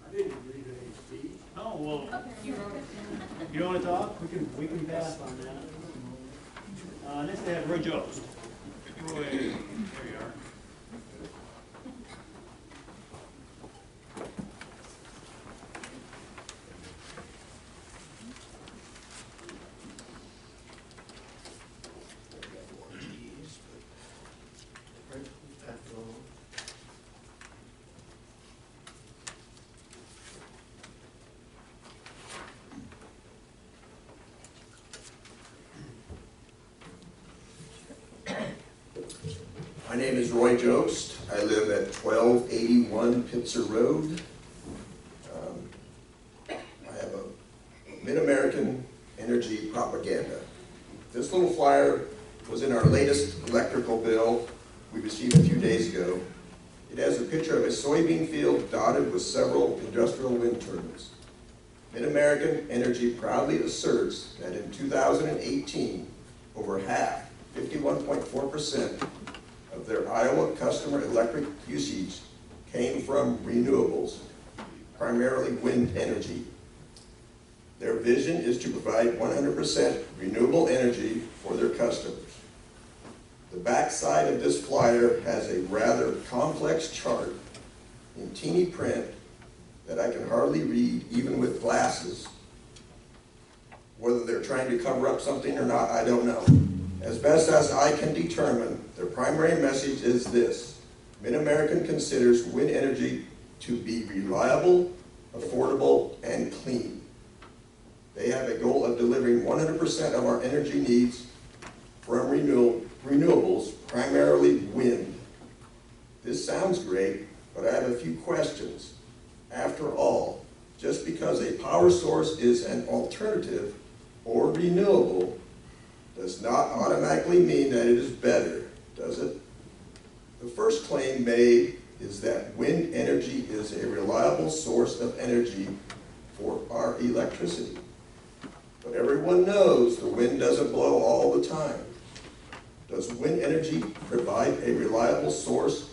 I didn't read any speech. Oh, well, You wrote it you don't want to talk? We can pass on that. Next I have Roy Jost. Roy, there you are. My name is Roy Jost. I live at 1281 Pitzer Road. I have a Mid-American Energy propaganda. This little flyer was in our latest electrical bill we received a few days ago. It has a picture of a soybean field dotted with several industrial wind turbines. Mid-American Energy proudly asserts that in 2018, over half, 51.4%, of their Iowa customer electric usage came from renewables, primarily wind energy. Their vision is to provide 100% renewable energy for their customers. The backside of this flyer has a rather complex chart in teeny print that I can hardly read even with glasses. Whether they're trying to cover up something or not, I don't know. As best as I can determine, their primary message is this: Mid-American considers wind energy to be reliable, affordable, and clean. They have a goal of delivering 100% of our energy needs from renewables, primarily wind. This sounds great, but I have a few questions. After all, just because a power source is an alternative or renewable does not automatically mean that it is better, does it? The first claim made is that wind energy is a reliable source of energy for our electricity. But everyone knows the wind doesn't blow all the time. Does wind energy provide a reliable source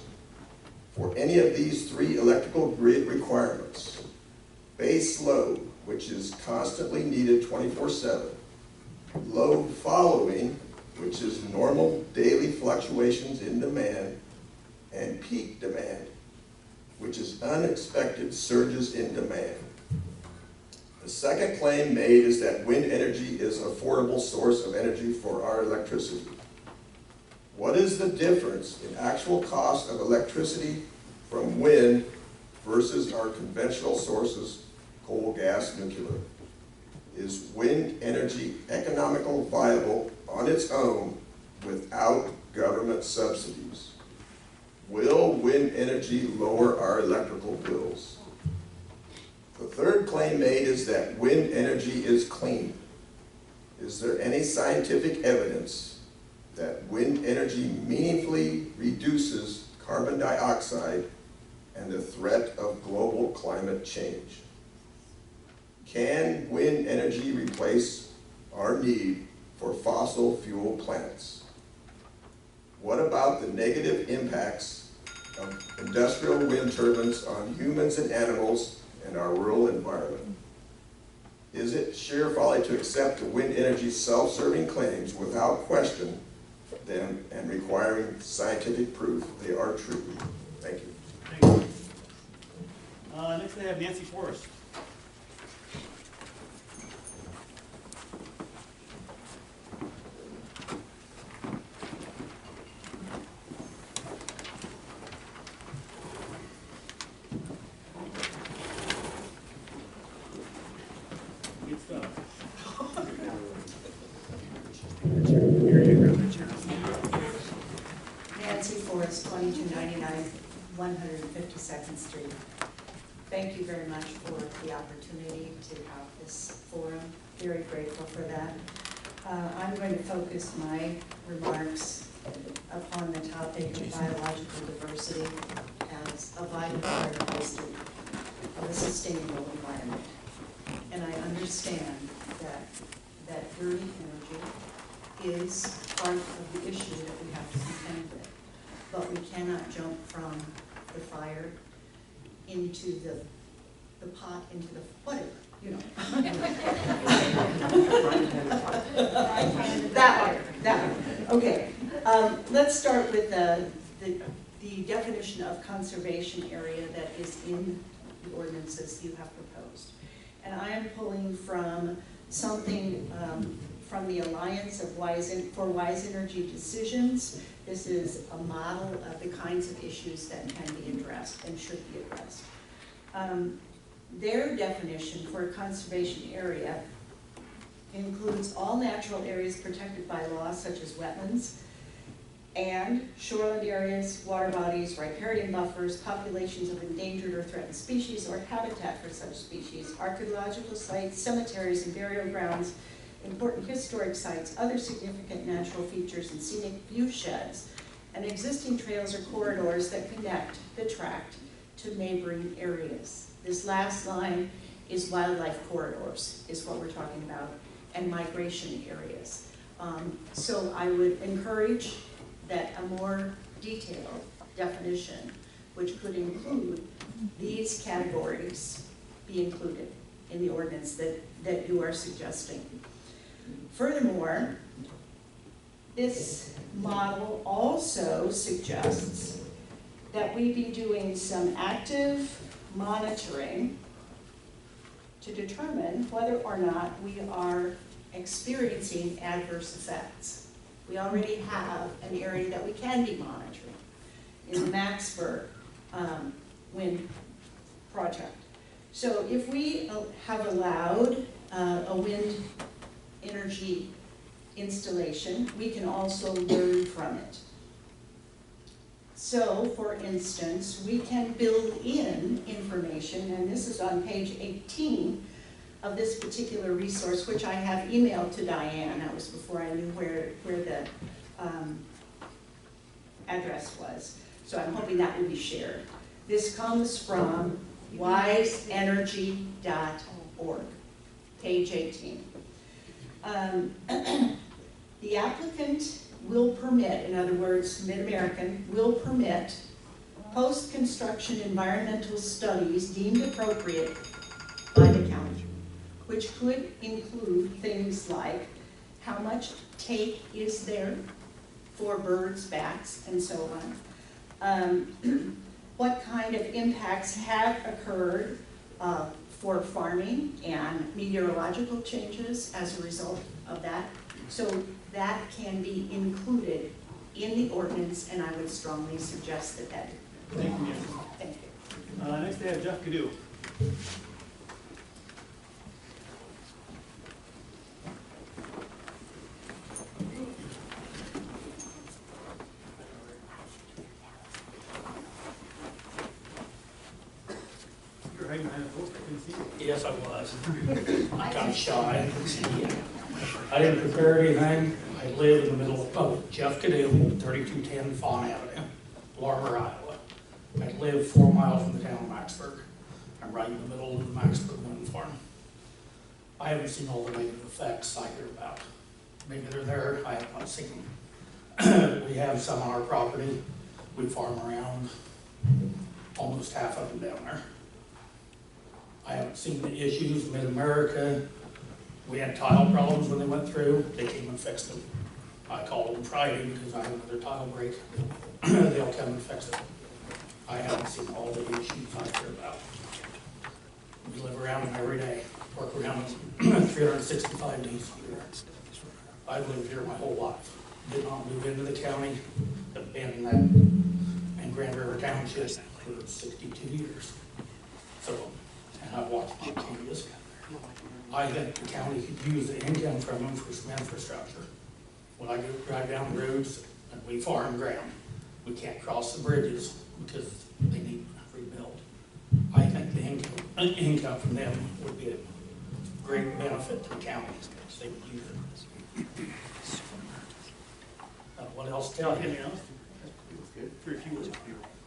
for any of these three electrical grid requirements? Base load, which is constantly needed 24/7. Load following, which is normal daily fluctuations in demand, and peak demand, which is unexpected surges in demand. The second claim made is that wind energy is an affordable source of energy for our electricity. What is the difference in actual cost of electricity from wind versus our conventional sources, coal, gas, nuclear? Is wind energy economical viable on its own without government subsidies? Will wind energy lower our electrical bills? The third claim made is that wind energy is clean. Is there any scientific evidence that wind energy meaningfully reduces carbon dioxide and the threat of global climate change? Can wind energy replace our need for fossil fuel plants? What about the negative impacts of industrial wind turbines on humans and animals and our rural environment? Is it sheer folly to accept the wind energy self-serving claims without question them and requiring scientific proof they are true? Thank you. Thank you. Next I have Nancy Forrest. 152nd Street. Thank you very much for the opportunity to have this forum. Very grateful for that. I'm going to focus my remarks upon the topic of biological diversity as a vital part of a sustainable environment. And I understand that dirty energy is part of the issue that we have to contend with. But we cannot jump from the fire into the pot, into the whatever, you know. That one. Okay. Let's start with the definition of conservation area that is in the ordinances you have proposed. And I am pulling from something from the Alliance of for Wise Energy Decisions. This is a model of the kinds of issues that can be addressed and should be addressed. Their definition for a conservation area includes all natural areas protected by law, such as wetlands, and shoreland areas, water bodies, riparian buffers, populations of endangered or threatened species, or habitat for such species, archaeological sites, cemeteries and burial grounds, important historic sites, other significant natural features and scenic view sheds, and existing trails or corridors that connect the tract to neighboring areas. This last line is wildlife corridors, is what we're talking about, and migration areas. So I would encourage that a more detailed definition, which could include these categories, be included in the ordinance that you are suggesting. Furthermore, this model also suggests that we be doing some active monitoring to determine whether or not we are experiencing adverse effects. We already have an area that we can be monitoring in the Maxburg wind project. So if we have allowed a wind energy installation, we can also learn from it. So, for instance, we can build in information, and this is on page 18 of this particular resource, which I have emailed to Diane. That was before I knew where the address was. So I'm hoping that will be shared. This comes from wiseenergy.org, page 18. The applicant will permit, in other words, Mid-American, will permit post-construction environmental studies deemed appropriate by the county, which could include things like how much take is there for birds, bats, and so on. What kind of impacts have occurred for farming and meteorological changes as a result of that. So that can be included in the ordinance, and I would strongly suggest that that. Thank you, Nancy. Thank you. Next I have Jeff Cadieux. You're hiding behind a post, I couldn't see you. Yes, I was. I got shy. I didn't prepare anything. I live in the middle of Jeff Cadieux, 3210 Fawn Avenue, Larmer, Iowa. I live 4 miles from the town of Maxburg. I'm right in the middle of the Maxburg wind farm. I haven't seen all the negative effects I hear about. Maybe they're there, I have not seen them. We have some on our property. We farm around almost half of them down there. I haven't seen the issues. Mid-America, we had tile problems when they went through. They came and fixed them. I called them Friday because I have another tile break. They'll come and fix it. I haven't seen all the issues I hear about. We live around them every day, work around them 365 days a year. I've lived here my whole life. Did not move into the county. I've been in Grand River Township for 62 years. So, and I've watched my changes. I think the county could use the income from them for some infrastructure. When I go drive down the roads and we farm ground, we can't cross the bridges because they need rebuilt. I think the income from them would be a great benefit to the county, if they would use it. What else to tell you? Anything else? Very few people.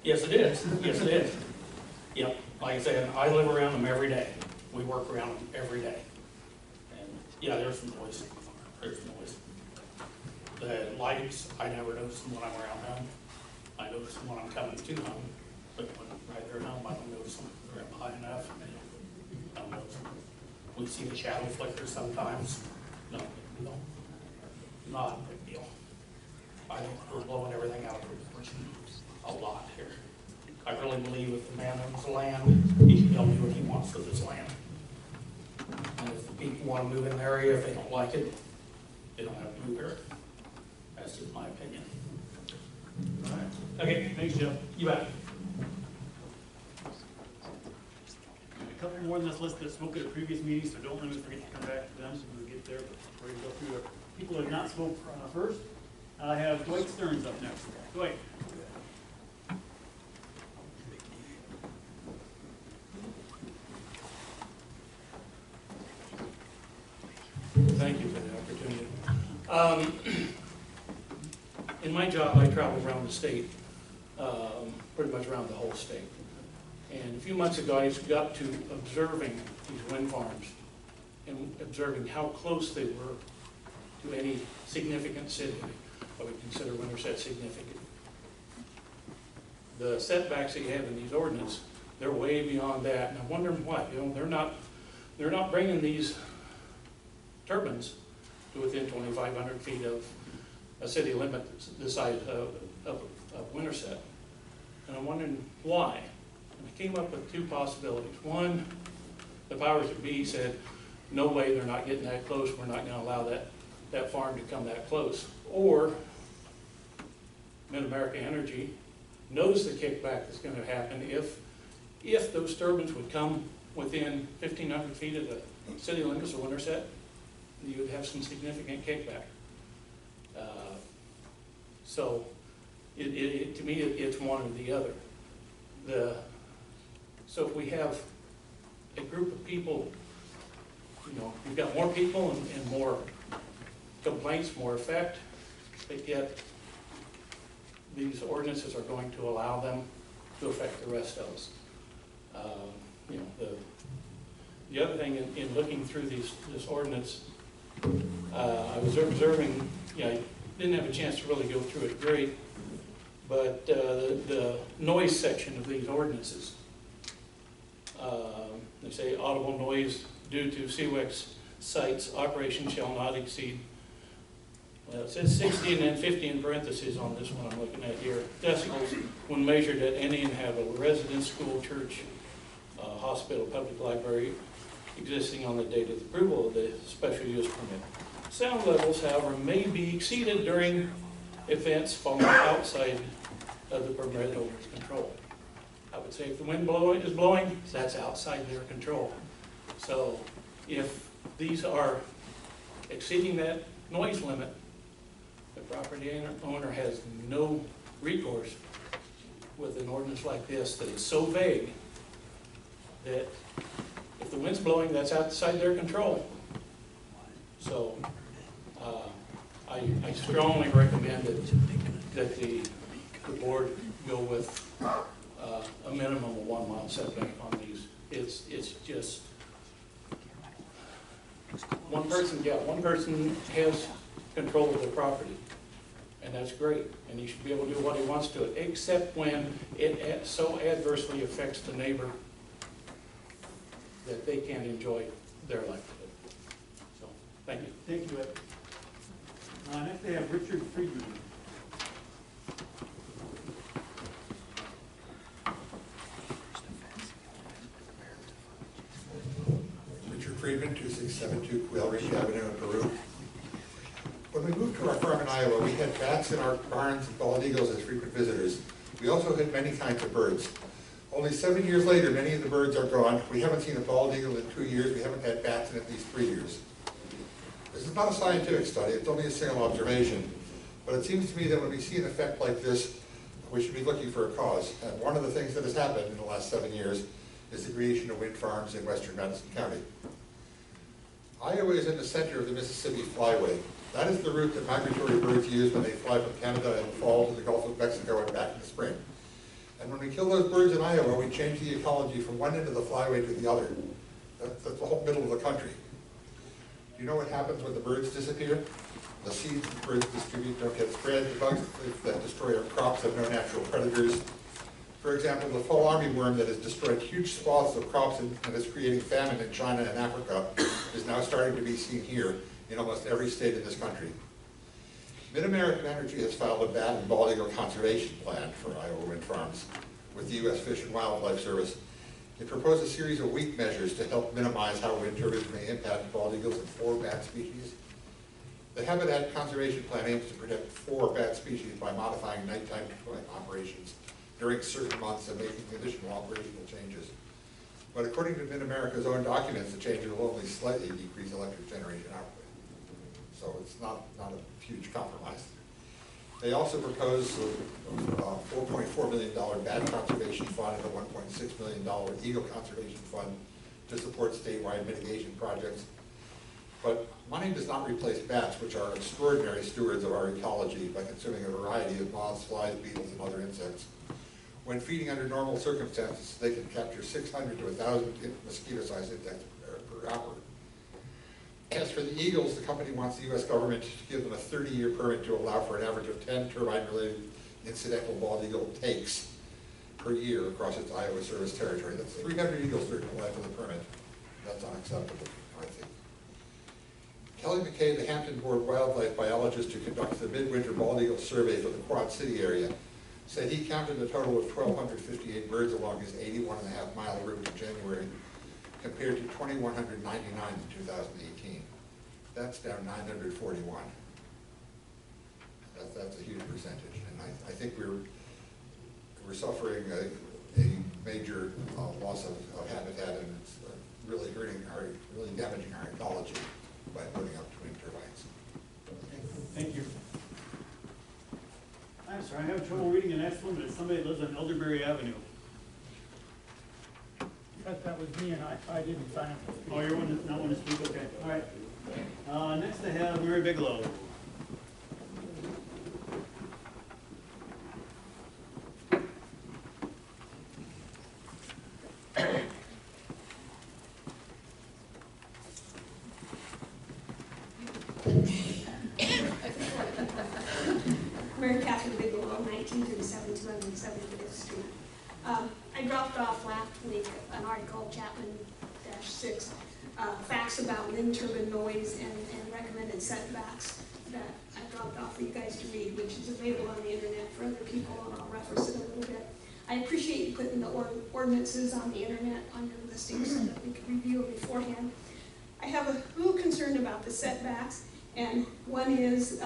Yes, it is. Yes, it is. Yep, like I said, I live around them every day. We work around them every day. And yeah, there's some noise. There's noise. The lights, I never notice them when I'm around home. I notice them when I'm coming to home. But when right there at home, I don't notice them. They're up high enough. I don't notice them. We see the shadow flickers sometimes. No big deal. Not a big deal. I think we're blowing everything out of proportion a lot here. I really believe if the man owns the land, he can do what he wants with his land. And if the people want to move in the area, if they don't like it, they don't have to move here. That's just my opinion. All right. Okay, thanks, Jeff. You bet. A couple more on this list that spoke at a previous meeting, so don't let me forget to come back to them so we'll get there. But we're going to go through the people who have not spoke first. I have Dwight Stearns up next. Dwight. Thank you for the opportunity. In my job, I travel around the state, pretty much around the whole state. And a few months ago, I got to observing these wind farms and observing how close they were to any significant city. I would consider Winterset significant. The setbacks that you have in these ordinances, they're way beyond that. And I'm wondering why. You know, they're not bringing these turbines to within 2,500 feet of a city limit the size of Winterset. And I'm wondering why. And I came up with two possibilities. One, the powers that be said, no way, they're not getting that close. We're not going to allow that farm to come that close. Or Mid-America Energy knows the kickback that's going to happen if those turbines would come within 1,500 feet of the city limits of Winterset. You would have some significant kickback. So to me, it's one or the other. So if we have a group of people, you know, we've got more people and more complaints, more effect, but yet these ordinances are going to allow them to affect the rest of us. You know, the other thing in looking through this ordinance, I was observing, I didn't have a chance to really go through it great, but the noise section of these ordinances, they say audible noise due to CWEX sites operation shall not exceed, well, it says 60 and then 50 in parentheses on this one I'm looking at here, decibels when measured at any inhabitable residence, school, church, hospital, public library, existing on the date of the approval of the special use permit. Sound levels, however, may be exceeded during events falling outside of the permitted owner's control. I would say if the wind is blowing, that's outside their control. So if these are exceeding that noise limit, the property owner has no recourse with an ordinance like this that is so vague that if the wind's blowing, that's outside their control. So I strongly recommend that the board go with a minimum of 1 mile setback on these. It's just one person has control of the property, and that's great, and he should be able to do what he wants to it, except when it so adversely affects the neighbor that they can't enjoy their livelihood. So, thank you. Thank you, Ed. Next I have Richard Friedman. Richard Friedman, 2672 Quail Ridge Avenue in Peru. When we moved to our farm in Iowa, we had bats in our barns and bald eagles as frequent visitors. We also had many kinds of birds. Only 7 years later, many of the birds are gone. We haven't seen a bald eagle in 2 years. We haven't had bats in at least 3 years. This is not a scientific study. It's only a single observation. But it seems to me that when we see an effect like this, we should be looking for a cause. And one of the things that has happened in the last 7 years is the creation of wind farms in western Madison County. Iowa is in the center of the Mississippi Flyway. That is the route that migratory birds use when they fly from Canada in the fall to the Gulf of Mexico and back in the spring. And when we kill those birds in Iowa, we change the ecology from one end of the flyway to the other. That's the whole middle of the country. Do you know what happens when the birds disappear? The seeds that the birds distribute don't get spread. The bugs that destroy our crops have no natural predators. For example, the fall armyworm that has destroyed huge swaths of crops and is creating famine in China and Africa is now starting to be seen here in almost every state in this country. Mid-American Energy has filed a bat and bald eagle conservation plan for Iowa wind farms with the U.S. Fish and Wildlife Service. It proposed a series of weak measures to help minimize how wind turbines may impact bald eagles and 4 bat species. The Habitat Conservation Plan aims to protect 4 bat species by modifying nighttime operations during certain months and making additional operational changes. But according to Mid-America's own documents, the changes will only slightly decrease electric generation output. So it's not a huge compromise. They also propose a $4.4 million bat conservation fund and a $1.6 million eagle conservation fund to support statewide mitigation projects. But money does not replace bats, which are extraordinary stewards of our ecology by consuming a variety of moths, flies, beetles, and other insects. When feeding under normal circumstances, they can capture 600 to 1,000 mosquito-sized insects per hour. As for the eagles, the company wants the U.S. government to give them a 30-year permit to allow for an average of 10 turbine-related incidental bald eagle takes per year across its Iowa service territory. That's 300 eagles during the life of the permit. That's unacceptable, I think. Kelly McKay, the Hampton Board wildlife biologist who conducts the midwinter bald eagle survey for the Quad City area, said he counted a total of 1,258 birds along his 81.5-mile route in January, compared to 2,199 in 2018. That's down 941. That's a huge percentage, and I think we're suffering a major loss of habitat, and it's really really damaging our ecology by putting up twin turbines. Thank you. I'm sorry, I have trouble reading the next one, but it's somebody that lives on Elderberry Avenue. That was me, and I didn't sign up. Oh, you're not one to speak? Okay, all right. Next I have Mary Bigelow. Mary Catherine Bigelow, 1937, 275th Street. I dropped off last week an article, Chapman-6, facts about wind turbine noise and recommended setbacks that I dropped off for you guys to read, which is available on the internet for other people, and I'll reference it a little bit. I appreciate you putting the ordinances on the internet on your listings so that we can review it beforehand. I have a little concern about the setbacks, and one is,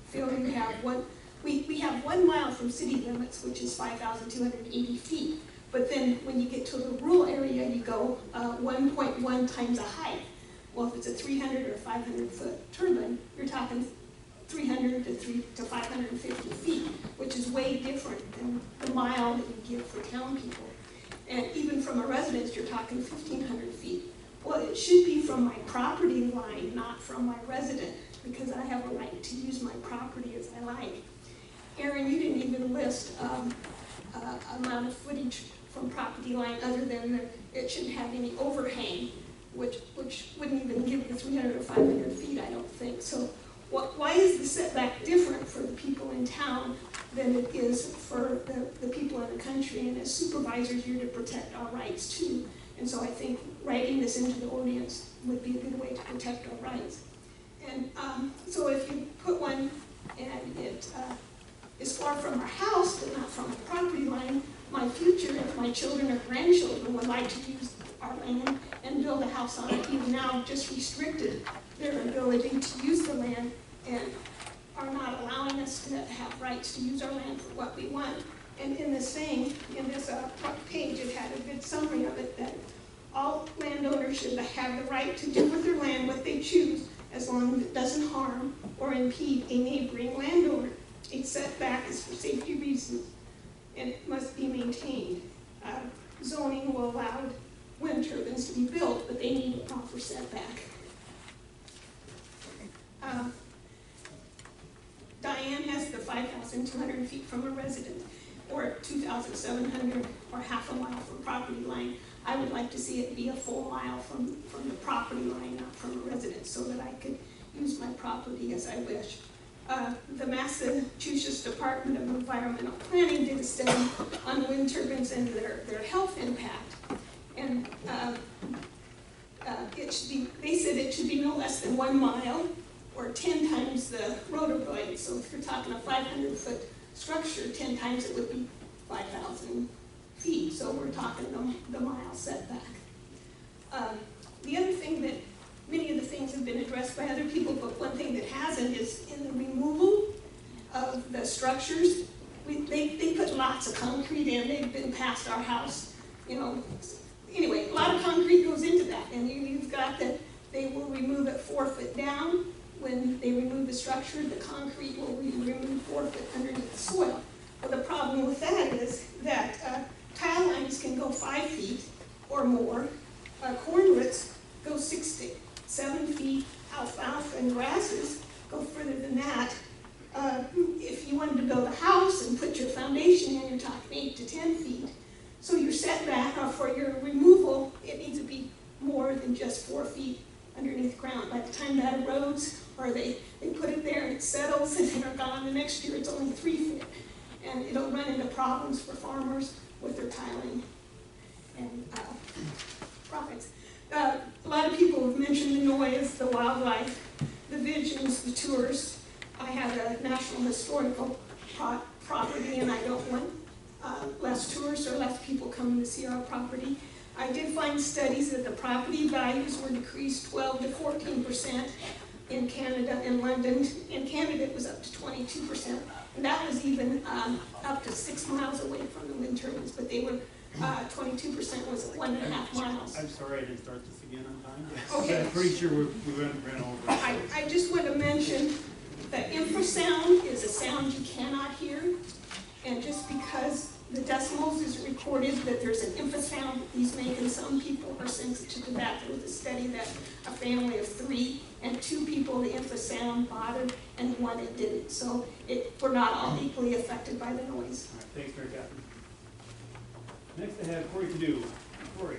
Phil, you have one. We have 1 mile from city limits, which is 5,280 feet. But then when you get to the rural area, you go 1.1 times the height. Well, if it's a 300 or 500 foot turbine, you're talking 300 to 550 feet, which is way different than the mile that you give for town people. And even from a residence, you're talking 1,500 feet. Well, it should be from my property line, not from my resident, because I have a right to use my property as I like. Aaron, you didn't even list amount of footage from property line other than it shouldn't have any overhang, which wouldn't even give you 300 or 500 feet, I don't think. So why is the setback different for the people in town than it is for the people in the country? And as supervisors, you're to protect our rights too. And so I think writing this into the ordinance would be a good way to protect our rights. And so if you put one and it is far from our house, but not from the property line, my future, if my children or grandchildren would like to use our land and build a house on it, you've now just restricted their ability to use the land and are not allowing us to have rights to use our land for what we want. And in this thing, in this page, it had a good summary of it, that all landowners should have the right to do with their land what they choose, as long as it doesn't harm or impede a neighboring landowner. A setback is for safety reasons. and it must be maintained. Zoning will allow wind turbines to be built, but they need a proper setback. Diane has the 5,200 feet from a resident, or 2,700, or half a mile from property line. I would like to see it be a full mile from the property line, not from a residence, so that I could use my property as I wish. The Massachusetts Department of Environmental Planning did a study on wind turbines and their health impact. And they said it should be no less than 1 mile or 10 times the rotor blade. So if you're talking a 500-foot structure, 10 times it would be 5,000 feet. So we're talking the mile setback. The other thing that many of the things have been addressed by other people, but one thing that hasn't is in the removal of the structures. They put lots of concrete in. They've been past our house, you know. Anyway, a lot of concrete goes into that, and you've got that they will remove it 4 foot down. When they remove the structure, the concrete will be removed 4 foot underneath the soil. Well, the problem with that is that tile lines can go 5 feet or more. Corn roots go 6 to 7 feet. Alfalfa and grasses go further than that. If you wanted to build a house and put your foundation in, you're talking 8 to 10 feet. So your setback for your removal, it needs to be more than just 4 feet underneath the ground. By the time that erodes, or they put it there and it settles and they're gone, the next year it's only 3 feet. And it'll run into problems for farmers with their tiling and profits. A lot of people have mentioned the noise, the wildlife, the visions, the tours. I have a National Historical property, and I don't want less tourists or less people coming to see our property. I did find studies that the property values were decreased 12 to 14% in Canada and London. In Canada, it was up to 22%, and that was even up to 6 miles away from the wind turbines, but they were 22% was 1.5 miles. I'm sorry I didn't start this again on time. Okay. I'm pretty sure we ran over. I just want to mention that infrasound is a sound you cannot hear, and just because the decimals is recorded that there's an infrasound that these make, and some people are sensitive to that. There was a study that a family of 3 and 2 people the infrasound bothered and 1 it didn't. So we're not all equally affected by the noise. All right, thanks, Mary Catherine. Next I have Corey Cadu. Corey.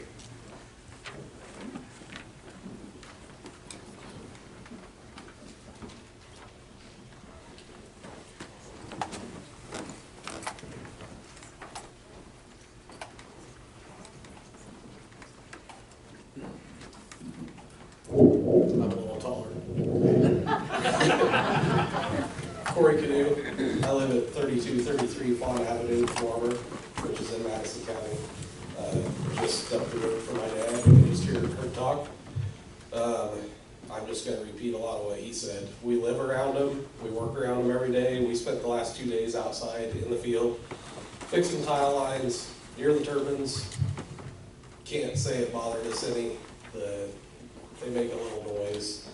I'm a little taller. Corey Cadu. I live at 3233 Fawn Avenue, Arbor, which is in Madison County. Just up the road from my dad, and just hear her talk. I'm just going to repeat a lot of what he said. We live around them. We work around them every day. We spent the last 2 days outside in the field fixing tile lines near the turbines. Can't say it bothered us any. They make a little noise.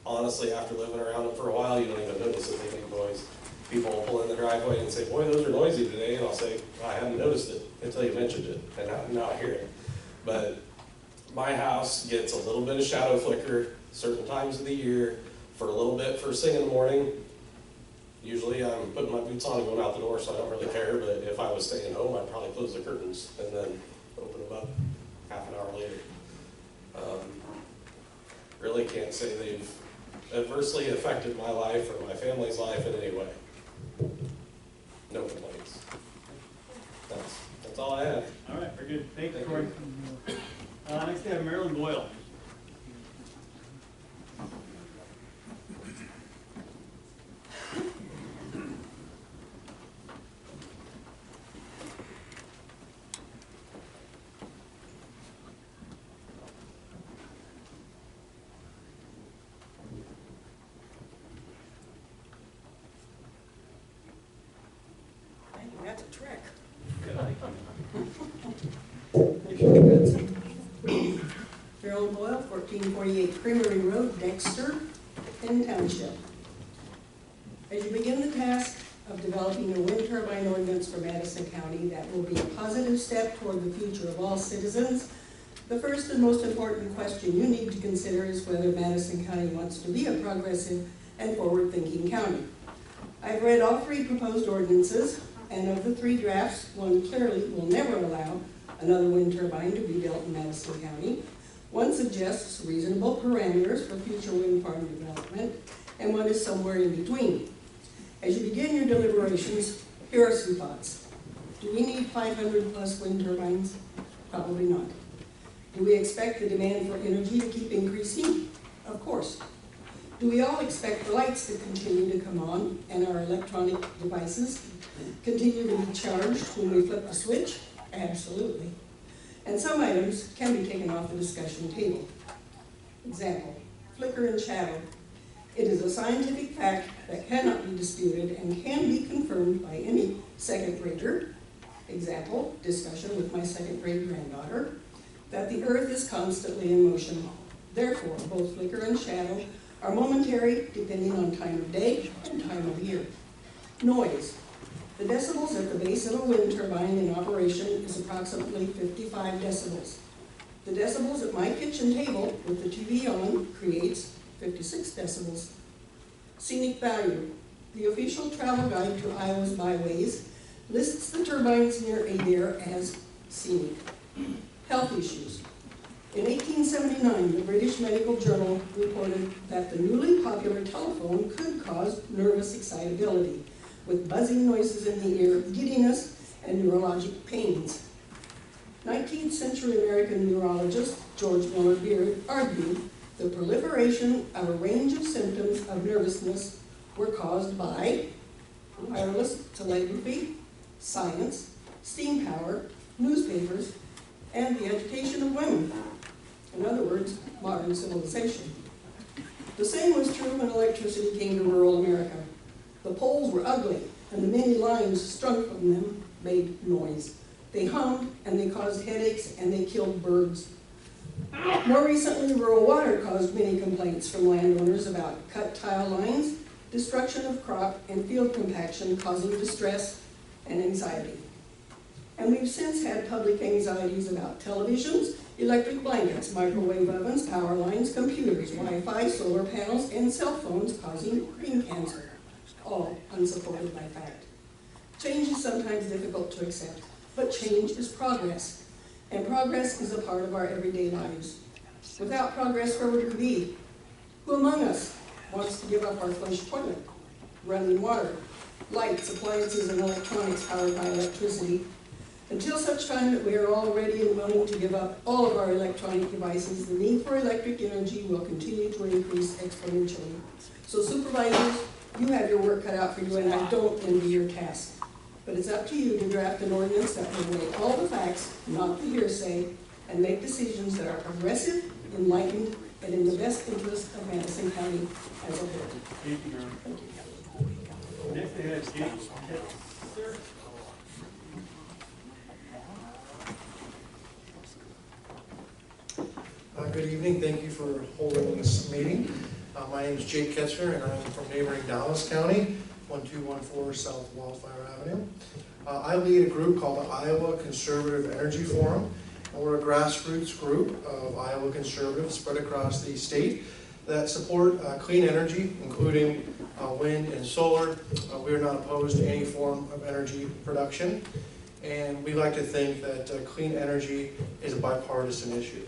Honestly, after living around them for a while, you don't even notice that they make noise. People will pull in the driveway and say, boy, those are noisy today, and I'll say, I hadn't noticed it until you mentioned it, and now I hear it. But my house gets a little bit of shadow flicker certain times of the year, for a little bit first thing in the morning. Usually I'm putting my boots on and going out the door, so I don't really care, but if I was staying home, I'd probably close the curtains and then open them up half an hour later. Really can't say they've adversely affected my life or my family's life in any way. No complaints. That's all I have. All right, very good. Thank you, Corey. Next we have Marilyn Boyle. That's a trick. Marilyn Boyle, 1448 Creamery Road, Dexter, Penn Township. As you begin the task of developing developing a wind turbine ordinance for Madison County that will be a positive step toward the future of all citizens. The first and most important question you need to consider is whether Madison County wants to be a progressive and forward-thinking county. I've read all 3 proposed ordinances, and of the 3 drafts, one clearly will never allow another wind turbine to be built in Madison County. One suggests reasonable parameters for future wind farm development, and one is somewhere in between. As you begin your deliberations, here are some thoughts. Do we need 500 plus wind turbines? Probably not. Do we expect the demand for energy to keep increasing? Of course. Do we all expect the lights to continue to come on and our electronic devices continue to be charged when we flip the switch? Absolutely. And some items can be taken off the discussion table. Example, flicker and shadow. It is a scientific fact that cannot be disputed and can be confirmed by any second grader. Example, discussion with my second grade granddaughter, that the earth is constantly in motion. Therefore, both flicker and shadow are momentary depending on time of day and time of year. Noise. The decibels at the base of a wind turbine in operation is approximately 55 decibels. The decibels at my kitchen table with the TV on creates 56 decibels. Scenic value. The official travel guide to Iowa's byways lists the turbines near Adair as scenic. Health issues. In 1879, the British Medical Journal reported that the newly popular telephone could cause nervous excitability, with buzzing noises in the ear, giddiness, and neurologic pains. 19th century American neurologist George Miller Beard argued the proliferation of a range of symptoms of nervousness were caused by wireless telegraphy, science, steam power, newspapers, and the education of women. In other words, modern civilization. The same was true when electricity came to rural America. The poles were ugly, and the many lines strung from them made noise. They hummed, and they caused headaches, and they killed birds. More recently, rural water caused many complaints from landowners about cut tile lines, destruction of crop, and field compaction causing distress and anxiety. And we've since had public anxieties about televisions, electric blankets, microwave ovens, power lines, computers, Wi-Fi, solar panels, and cell phones causing brain cancer, all unsupported by fact. Change is sometimes difficult to accept, but change is progress, and progress is a part of our everyday lives. Without progress, where would we be? Who among us wants to give up our flush toilet, running water, lights, appliances, and electronics powered by electricity? Until such time that we are all ready and willing to give up all of our electronic devices, the need for electric energy will continue to increase exponentially. So supervisors, you have your work cut out for you, and I don't envy your task. But it's up to you to draft an ordinance that will weigh all the facts, not the hearsay, and make decisions that are progressive, enlightened, and in the best interest of Madison County as a whole. Thank you, Your Honor. Next, I have Jake Ketzer. Good evening. Thank you for holding this meeting. My name is Jake Ketzer, and I'm from neighboring Dallas County, 1214 South Wildfire Avenue. I lead a group called the Iowa Conservative Energy Forum, and we're a grassroots group of Iowa conservatives spread across the state that support clean energy, including wind and solar. We are not opposed to any form of energy production, and we like to think that clean energy is a bipartisan issue.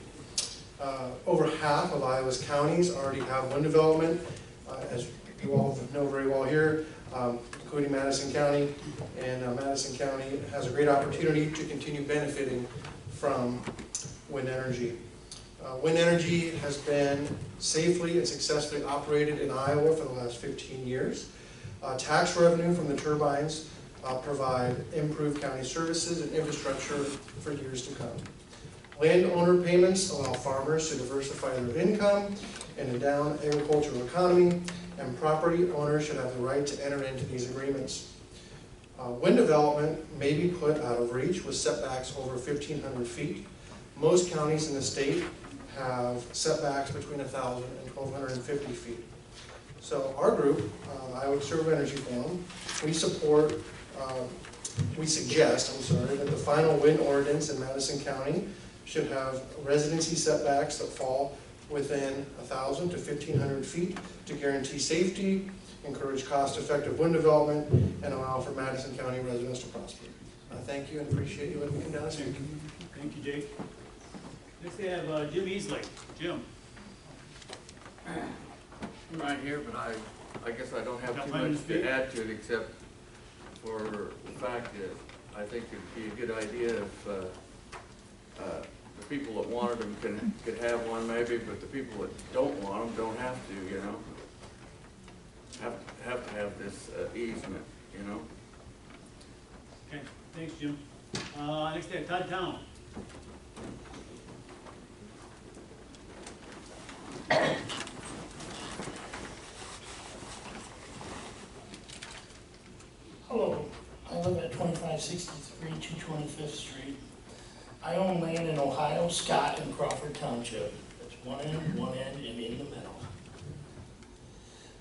Over half of Iowa's counties already have wind development, as you all know very well here, including Madison County, and Madison County has a great opportunity to continue benefiting from wind energy. Wind energy has been safely and successfully operated in Iowa for the last 15 years. Tax revenue from the turbines provide improved county services and infrastructure for years to come. Landowner payments allow farmers to diversify their income in a down agricultural economy, and property owners should have the right to enter into these agreements. Wind development may be put out of reach with setbacks over 1,500 feet. Most counties in the state have setbacks between 1,000 and 1,250 feet. So our group, Iowa Conservative Energy Forum, we support, we suggest, that the final wind ordinance in Madison County should have residency setbacks that fall within 1,000 to 1,500 feet to guarantee safety, encourage cost-effective wind development, and allow for Madison County residents to prosper. Thank you and appreciate you letting me come down and speak. Thank you, Jake. Next we have Jim Easley. Jim. I'm right here, but I guess I don't have too much to add to it except for the fact that I think it'd be a good idea if the people that wanted them could have one maybe, but the people that don't want them don't have to, you know. Have to have this easement, you know. Okay, thanks, Jim. Next we have Todd Town. Hello, I live at 2563 225th Street. I own land in Ohio, Scott, and Crawford Township. That's one end, and in the middle.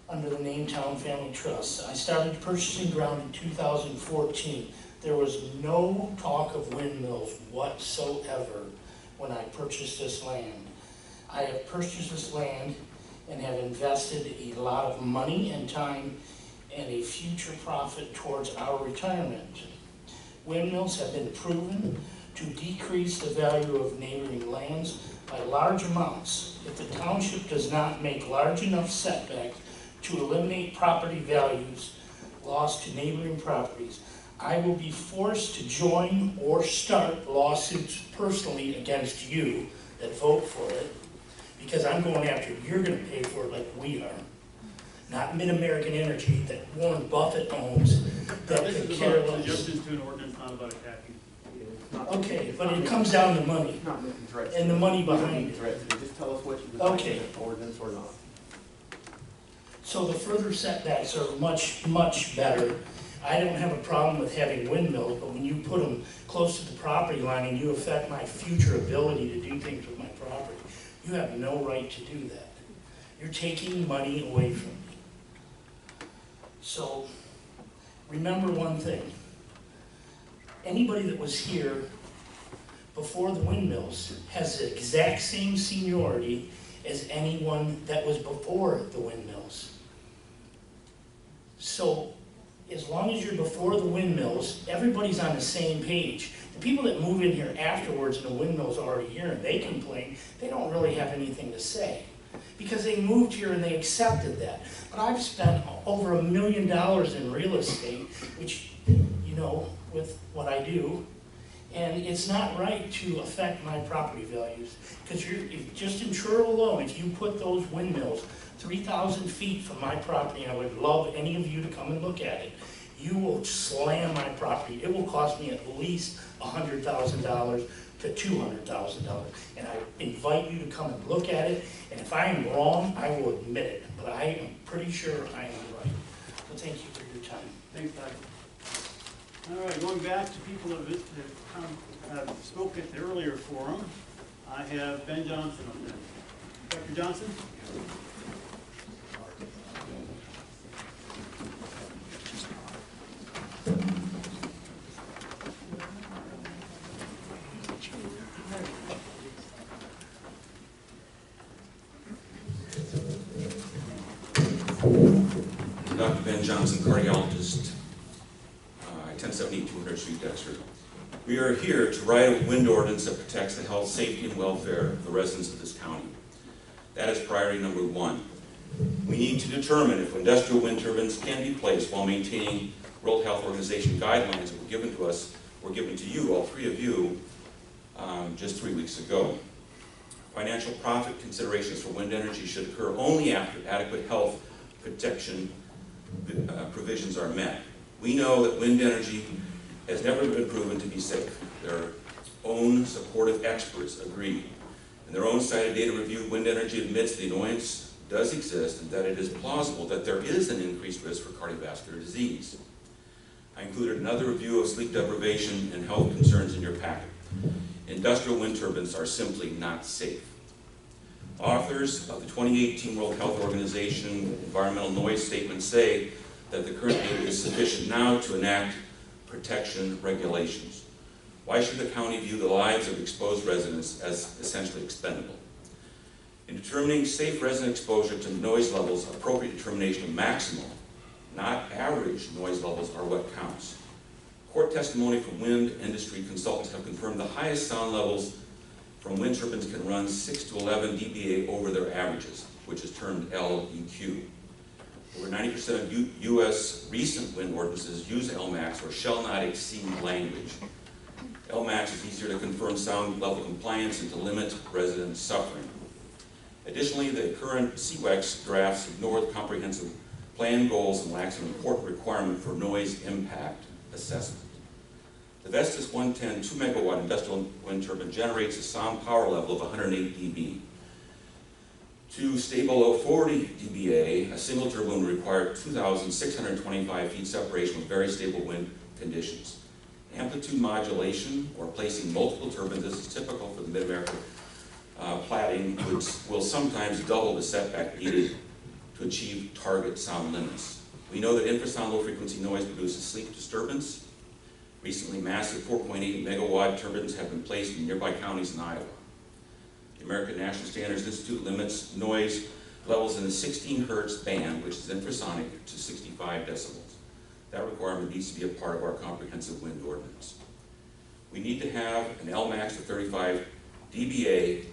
Under the name Town Family Trust. I started purchasing ground in 2014. There was no talk of windmills whatsoever when I purchased this land. I have purchased this land and have invested a lot of money and time and a future profit towards our retirement. Windmills have been proven to decrease the value of neighboring lands by large amounts. If the township does not make large enough setbacks to eliminate property values lost to neighboring properties, I will be forced to join or start lawsuits personally against you that vote for it, because I'm going after you're going to pay for it like we are. Not Mid-American Energy that Warren Buffett owns that could care less. This is about suggestions to an ordinance, not about attacking. Okay, but it comes down to money and the money behind it. Just tell us what you Okay. ordinance or not. So the further setbacks are much, much better. I don't have a problem with having windmills, but when you put them close to the property line and you affect my future ability to do things with my property, you have no right to do that. You're taking money away from me. So remember one thing. Anybody that was here before the windmills has the exact same seniority as anyone that was before the windmills. So as long as you're before the windmills, everybody's on the same page. The people that move in here afterwards and the windmill's already here and they complain, they don't really have anything to say because they moved here and they accepted that. But I've spent over $1 million in real estate, which, you know, with what I do, and it's not right to affect my property values. Because just in Truro alone, if you put those windmills 3,000 feet from my property, I would love any of you to come and look at it. You will slam my property. It will cost me at least $100,000 to $200,000. And I invite you to come and look at it. And if I am wrong, I will admit it. But I am pretty sure I am right. So thank you for your time. Thanks, Todd. All right, going back to people that have spoken at the earlier forum, I have Ben Johnson up there. Dr. Johnson? Dr. Ben Johnson, cardiologist, 1078 200 Street, Dexter. We are here to write a wind ordinance that protects the health, safety, and welfare of the residents of this county. That is priority number one. We need to determine if industrial wind turbines can be placed while maintaining World Health Organization guidelines that were given to us, were given to you, all three of you, just 3 weeks ago. Financial profit considerations for wind energy should occur only after adequate health protection provisions are met. We know that wind energy has never been proven to be safe. Their own supportive experts agree. In their own cited data review, wind energy admits the annoyance does exist and that it is plausible that there is an increased risk for cardiovascular disease. I included another review of sleep deprivation and health concerns in your packet. Industrial wind turbines are simply not safe. Authors of the 2018 World Health Organization Environmental Noise Statement say that the current data is sufficient now to enact protection regulations. Why should the county view the lives of exposed residents as essentially expendable? In determining safe resident exposure to noise levels, appropriate determination of maximal, not average noise levels are what counts. Court testimony from wind industry consultants have confirmed the highest sound levels from wind turbines can run 6 to 11 dBA over their averages, which is termed LEQ. Over 90% of U.S. recent wind ordinances use LMAX or shall not exceed language. LMAX is easier to confirm sound level compliance and to limit resident suffering. Additionally, the current CWEX drafts ignore the comprehensive plan goals and lacks an important requirement for noise impact assessment. The Vestas 110 2-megawatt industrial wind turbine generates a sound power level of 108 dB. To stay below 40 dBA, a single turbine would require 2,625 feet separation with very stable wind conditions. Amplitude modulation, or placing multiple turbines, this is typical for the Mid-America platting, will sometimes double the setback needed to achieve target sound limits. We know that infrasound low-frequency noise produces sleep disturbance. Recently, massive 4.8 megawatt turbines have been placed in nearby counties in Iowa. The American National Standards Institute limits noise levels in the 16 hertz band, which is infrasonic, to 65 decibels. That requirement needs to be a part of our comprehensive wind ordinance. We need to have an LMAX of 35 dBA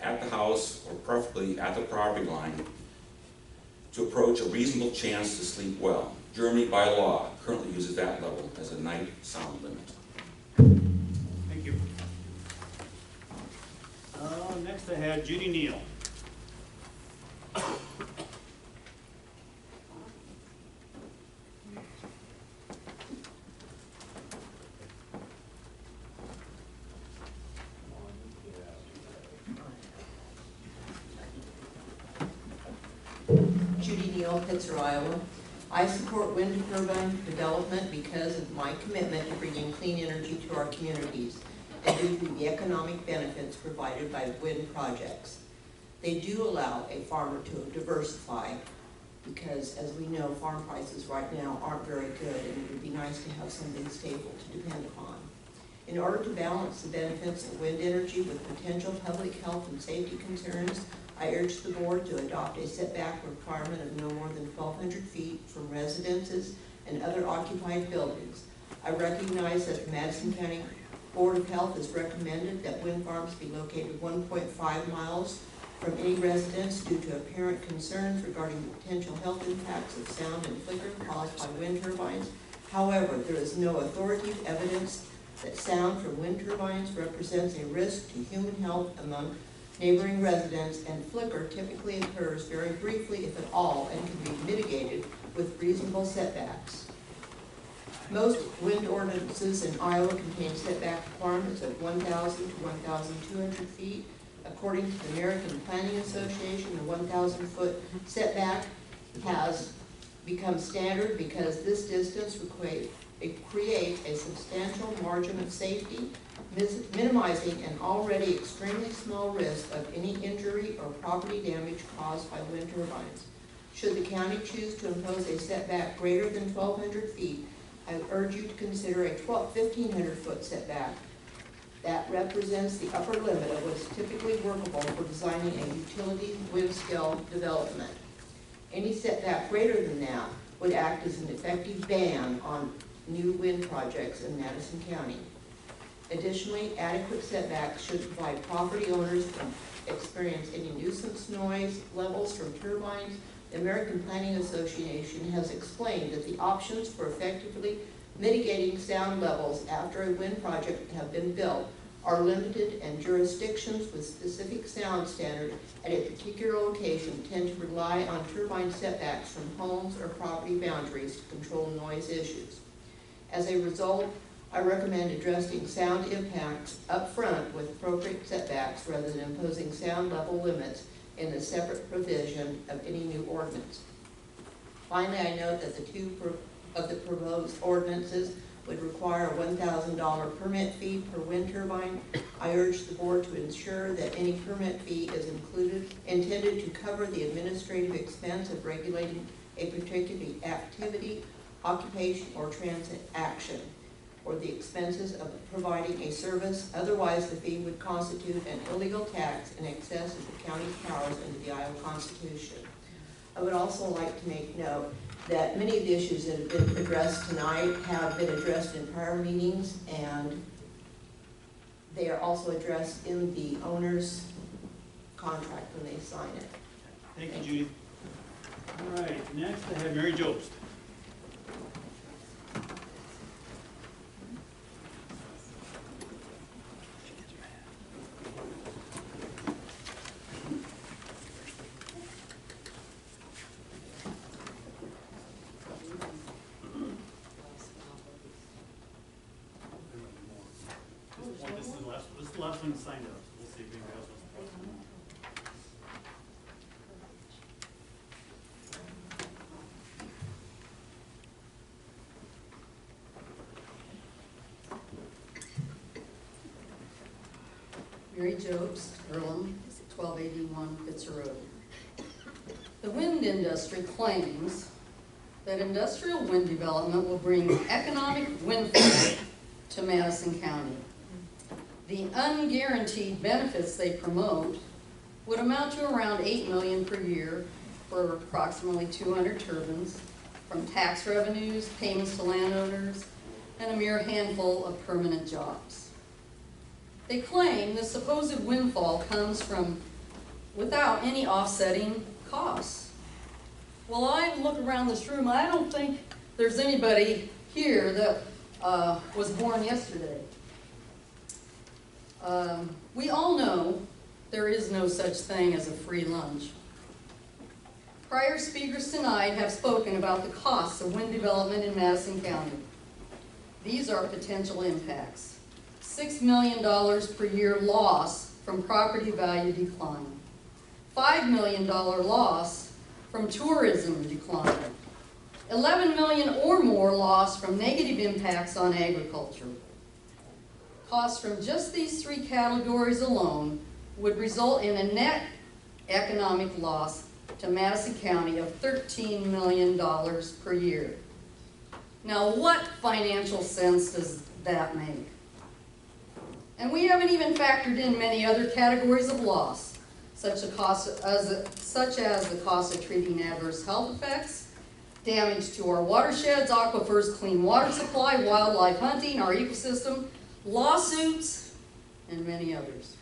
at the house, or preferably at the property line, to approach a reasonable chance to sleep well. Germany, by law, currently uses that level as a night sound limit. Thank you. Next I had Judy Neal. Judy Neal, Pitzer, Iowa. I support wind turbine development because of my commitment to bringing clean energy to our communities and due to the economic benefits provided by wind projects. They do allow a farmer to diversify because, as we know, farm prices right now aren't very good, and it would be nice to have something stable to depend upon. In order to balance the benefits of wind energy with potential public health and safety concerns, I urge the board to adopt a setback requirement of no more than 1,200 feet from residences and other occupied buildings. I recognize that the Madison County Board of Health has recommended that wind farms be located 1.5 miles from any residence due to apparent concerns regarding the potential health impacts of sound and flicker caused by wind turbines. However, there is no authoritative evidence that sound from wind turbines represents a risk to human health among neighboring residents, and flicker typically occurs very briefly, if at all, and can be mitigated with reasonable setbacks. Most wind ordinances in Iowa contain setback requirements of 1,000 to 1,200 feet. According to the American Planning Association, the 1,000-foot setback has become standard because this distance creates a substantial margin of safety, minimizing an already extremely small risk of any injury or property damage caused by wind turbines. Should the county choose to impose a setback greater than 1,200 feet, I urge you to consider a 1,500-foot setback. That represents the upper limit of what is typically workable for designing a utility wind scale development. Any setback greater than that would act as an effective ban on new wind projects in Madison County. Additionally, adequate setbacks should provide property owners from experience any nuisance noise levels from turbines. The American Planning Association has explained that the options for effectively mitigating sound levels after a wind project have been built are limited, and jurisdictions with specific sound standard at a particular location tend to rely on turbine setbacks from homes or property boundaries to control noise issues. As a result, I recommend addressing sound impacts up front with appropriate setbacks rather than imposing sound level limits in a separate provision of any new ordinance. Finally, I note that the two of the proposed ordinances would require a $1,000 permit fee per wind turbine. I urge the board to ensure that any permit fee is intended to cover the administrative expense of regulating a particular activity, occupation, or transaction, or the expenses of providing a service. Otherwise, the fee would constitute an illegal tax in excess of the county's powers under the Iowa Constitution. I would also like to make note that many of the issues that have been addressed tonight have been addressed in prior meetings, and they are also addressed in the owner's contract when they sign it. Thank you, Judy. All right, next I have Mary Jobst. This is the last one signed up. We'll see if anybody else wants to talk. Mary Jobst, Earlham, 1281 Pitzer Road. The wind industry claims that industrial wind development will bring economic windfall to Madison County. The unguaranteed benefits they promote would amount to around $8 million per year for approximately 200 turbines, from tax revenues, payments to landowners, and a mere handful of permanent jobs. They claim the supposed windfall comes from without any offsetting costs. Well, I look around this room, I don't think there's anybody here that was born yesterday. We all know there is no such thing as a free lunch. Prior speakers tonight have spoken about the costs of wind development in Madison County. These are potential impacts. $6 million per year loss from property value decline. $5 million loss from tourism decline. $11 million or more loss from negative impacts on agriculture. Costs from just these three categories alone would result in a net economic loss to Madison County of $13 million per year. Now, what financial sense does that make? And we haven't even factored in many other categories of loss, such as the cost of treating adverse health effects, damage to our watersheds, aquifers, clean water supply, wildlife hunting, our ecosystem, lawsuits, and many others.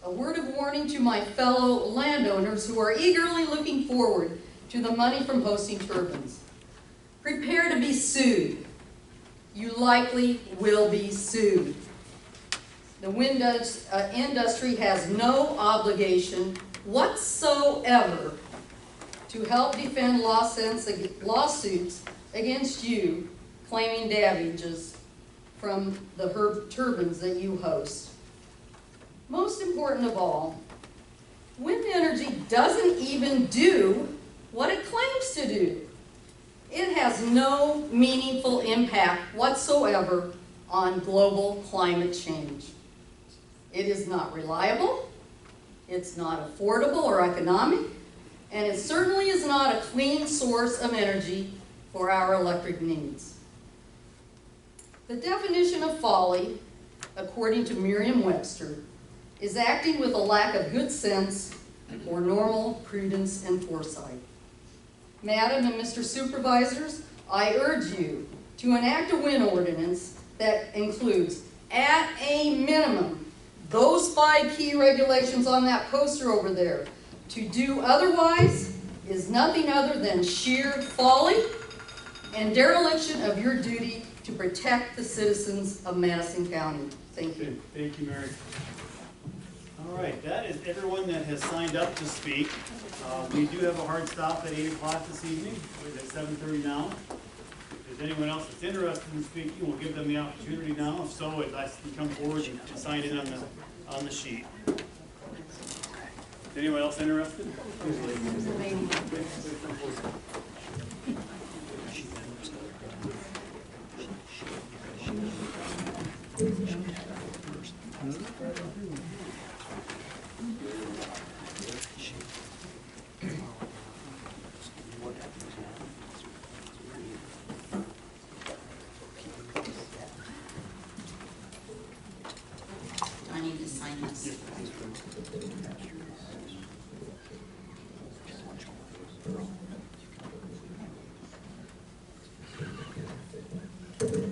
A word of warning to my fellow landowners who are eagerly looking forward to the money from hosting turbines. Prepare to be sued. You likely will be sued. The wind industry has no obligation whatsoever to help defend lawsuits against you claiming damages from the turbines that you host. Most important of all, wind energy doesn't even do what it claims to do. It has no meaningful impact whatsoever on global climate change. It is not reliable, it's not affordable or economic, and it certainly is not a clean source of energy for our electric needs. The definition of folly, according to Merriam-Webster, is acting with a lack of good sense or normal prudence and foresight. Madam and Mr. Supervisors, I urge you to enact a wind ordinance that includes, at a minimum, those 5 key regulations on that poster over there. To do otherwise is nothing other than sheer folly and dereliction of your duty to protect the citizens of Madison County. Thank you. Thank you, Mary. All right, that is everyone that has signed up to speak. We do have a hard stop at 8 o'clock this evening. We're at 7:30 now. If there's anyone else that's interested in speaking, we'll give them the opportunity now. If so, I'd like you to come forward and sign in on the sheet. Is anyone else interested? Do I need to sign this?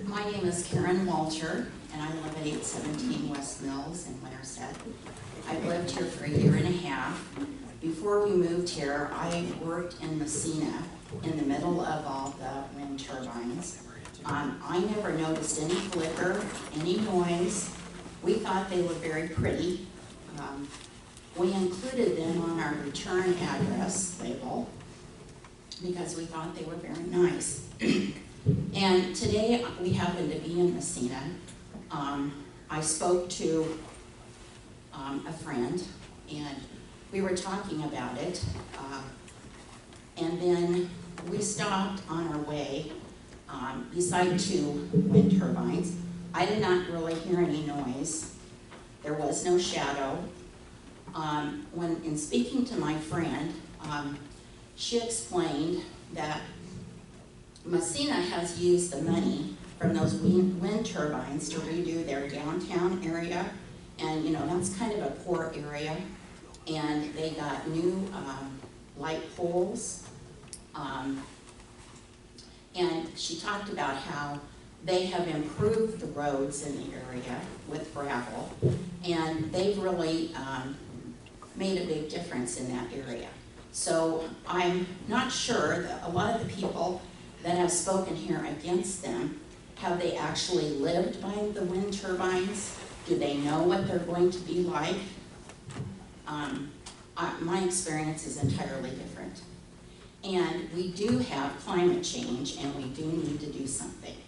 My name is Karen Walter, and I live at 817 West Mills in Winterset. I've lived here for 1.5 years. Before we moved here, I worked in Messina in the middle of all the wind turbines. I never noticed any flicker, any noise. We thought they were very pretty. We included them on our return address label because we thought they were very nice. And today we happen to be in Messina. I spoke to a friend and we were talking about it. And then we stopped on our way beside 2 wind turbines. I did not really hear any noise. There was no shadow. When in speaking to my friend, she explained that Messina has used the money from those wind turbines to redo their downtown area, and you know that's kind of a poor area, and they got new light poles, and she talked about how they have improved the roads in the area with gravel, and they've really made a big difference in that area. So I'm not sure that a lot of the people that have spoken here against them, have they actually lived by the wind turbines? Do they know what they're going to be like? My experience is entirely different. And we do have climate change, and we do need to do something.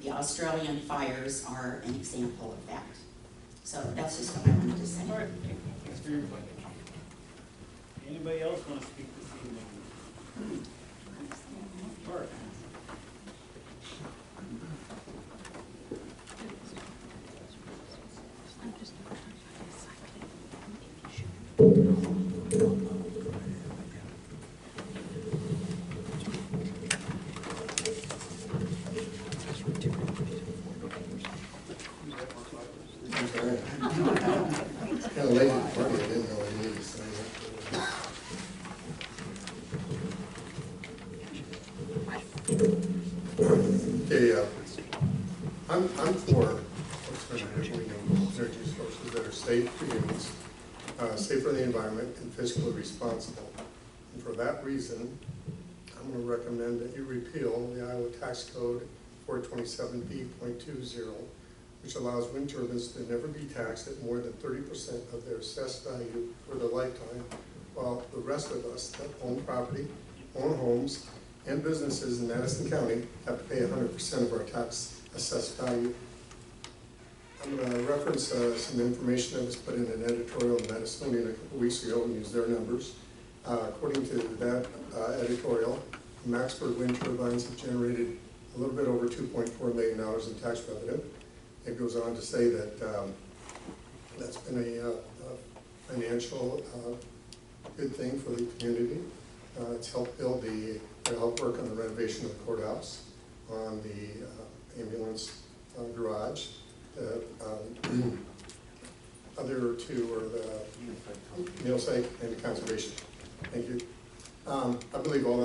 The Australian fires are an example of that. So that's just what I wanted to say. All right, thanks for your question. Anybody else want to speak this evening? Mark. Kind of late at the party, I didn't know I needed to say that. Okay, I'm for what's going to happen, energy sources that are safe for humans, safe for the environment, and fiscally responsible. And for that reason, I'm going to recommend that you repeal the Iowa Tax Code 427B.20, which allows wind turbines to never be taxed at more than 30% of their assessed value for their lifetime, while the rest of us that own property, own homes, and businesses in Madison County have to pay 100% of our tax assessed value. I'm going to reference some information that was put in an editorial in Madisonian a couple weeks ago and use their numbers. According to that editorial, Maxford wind turbines have generated a little bit over $2.4 million in tax revenue. It goes on to say that that's been a financial good thing for the community. It's helped help work on the renovation of the courthouse, on the ambulance garage. The other two are the meal site and the conservation. Thank you. I believe all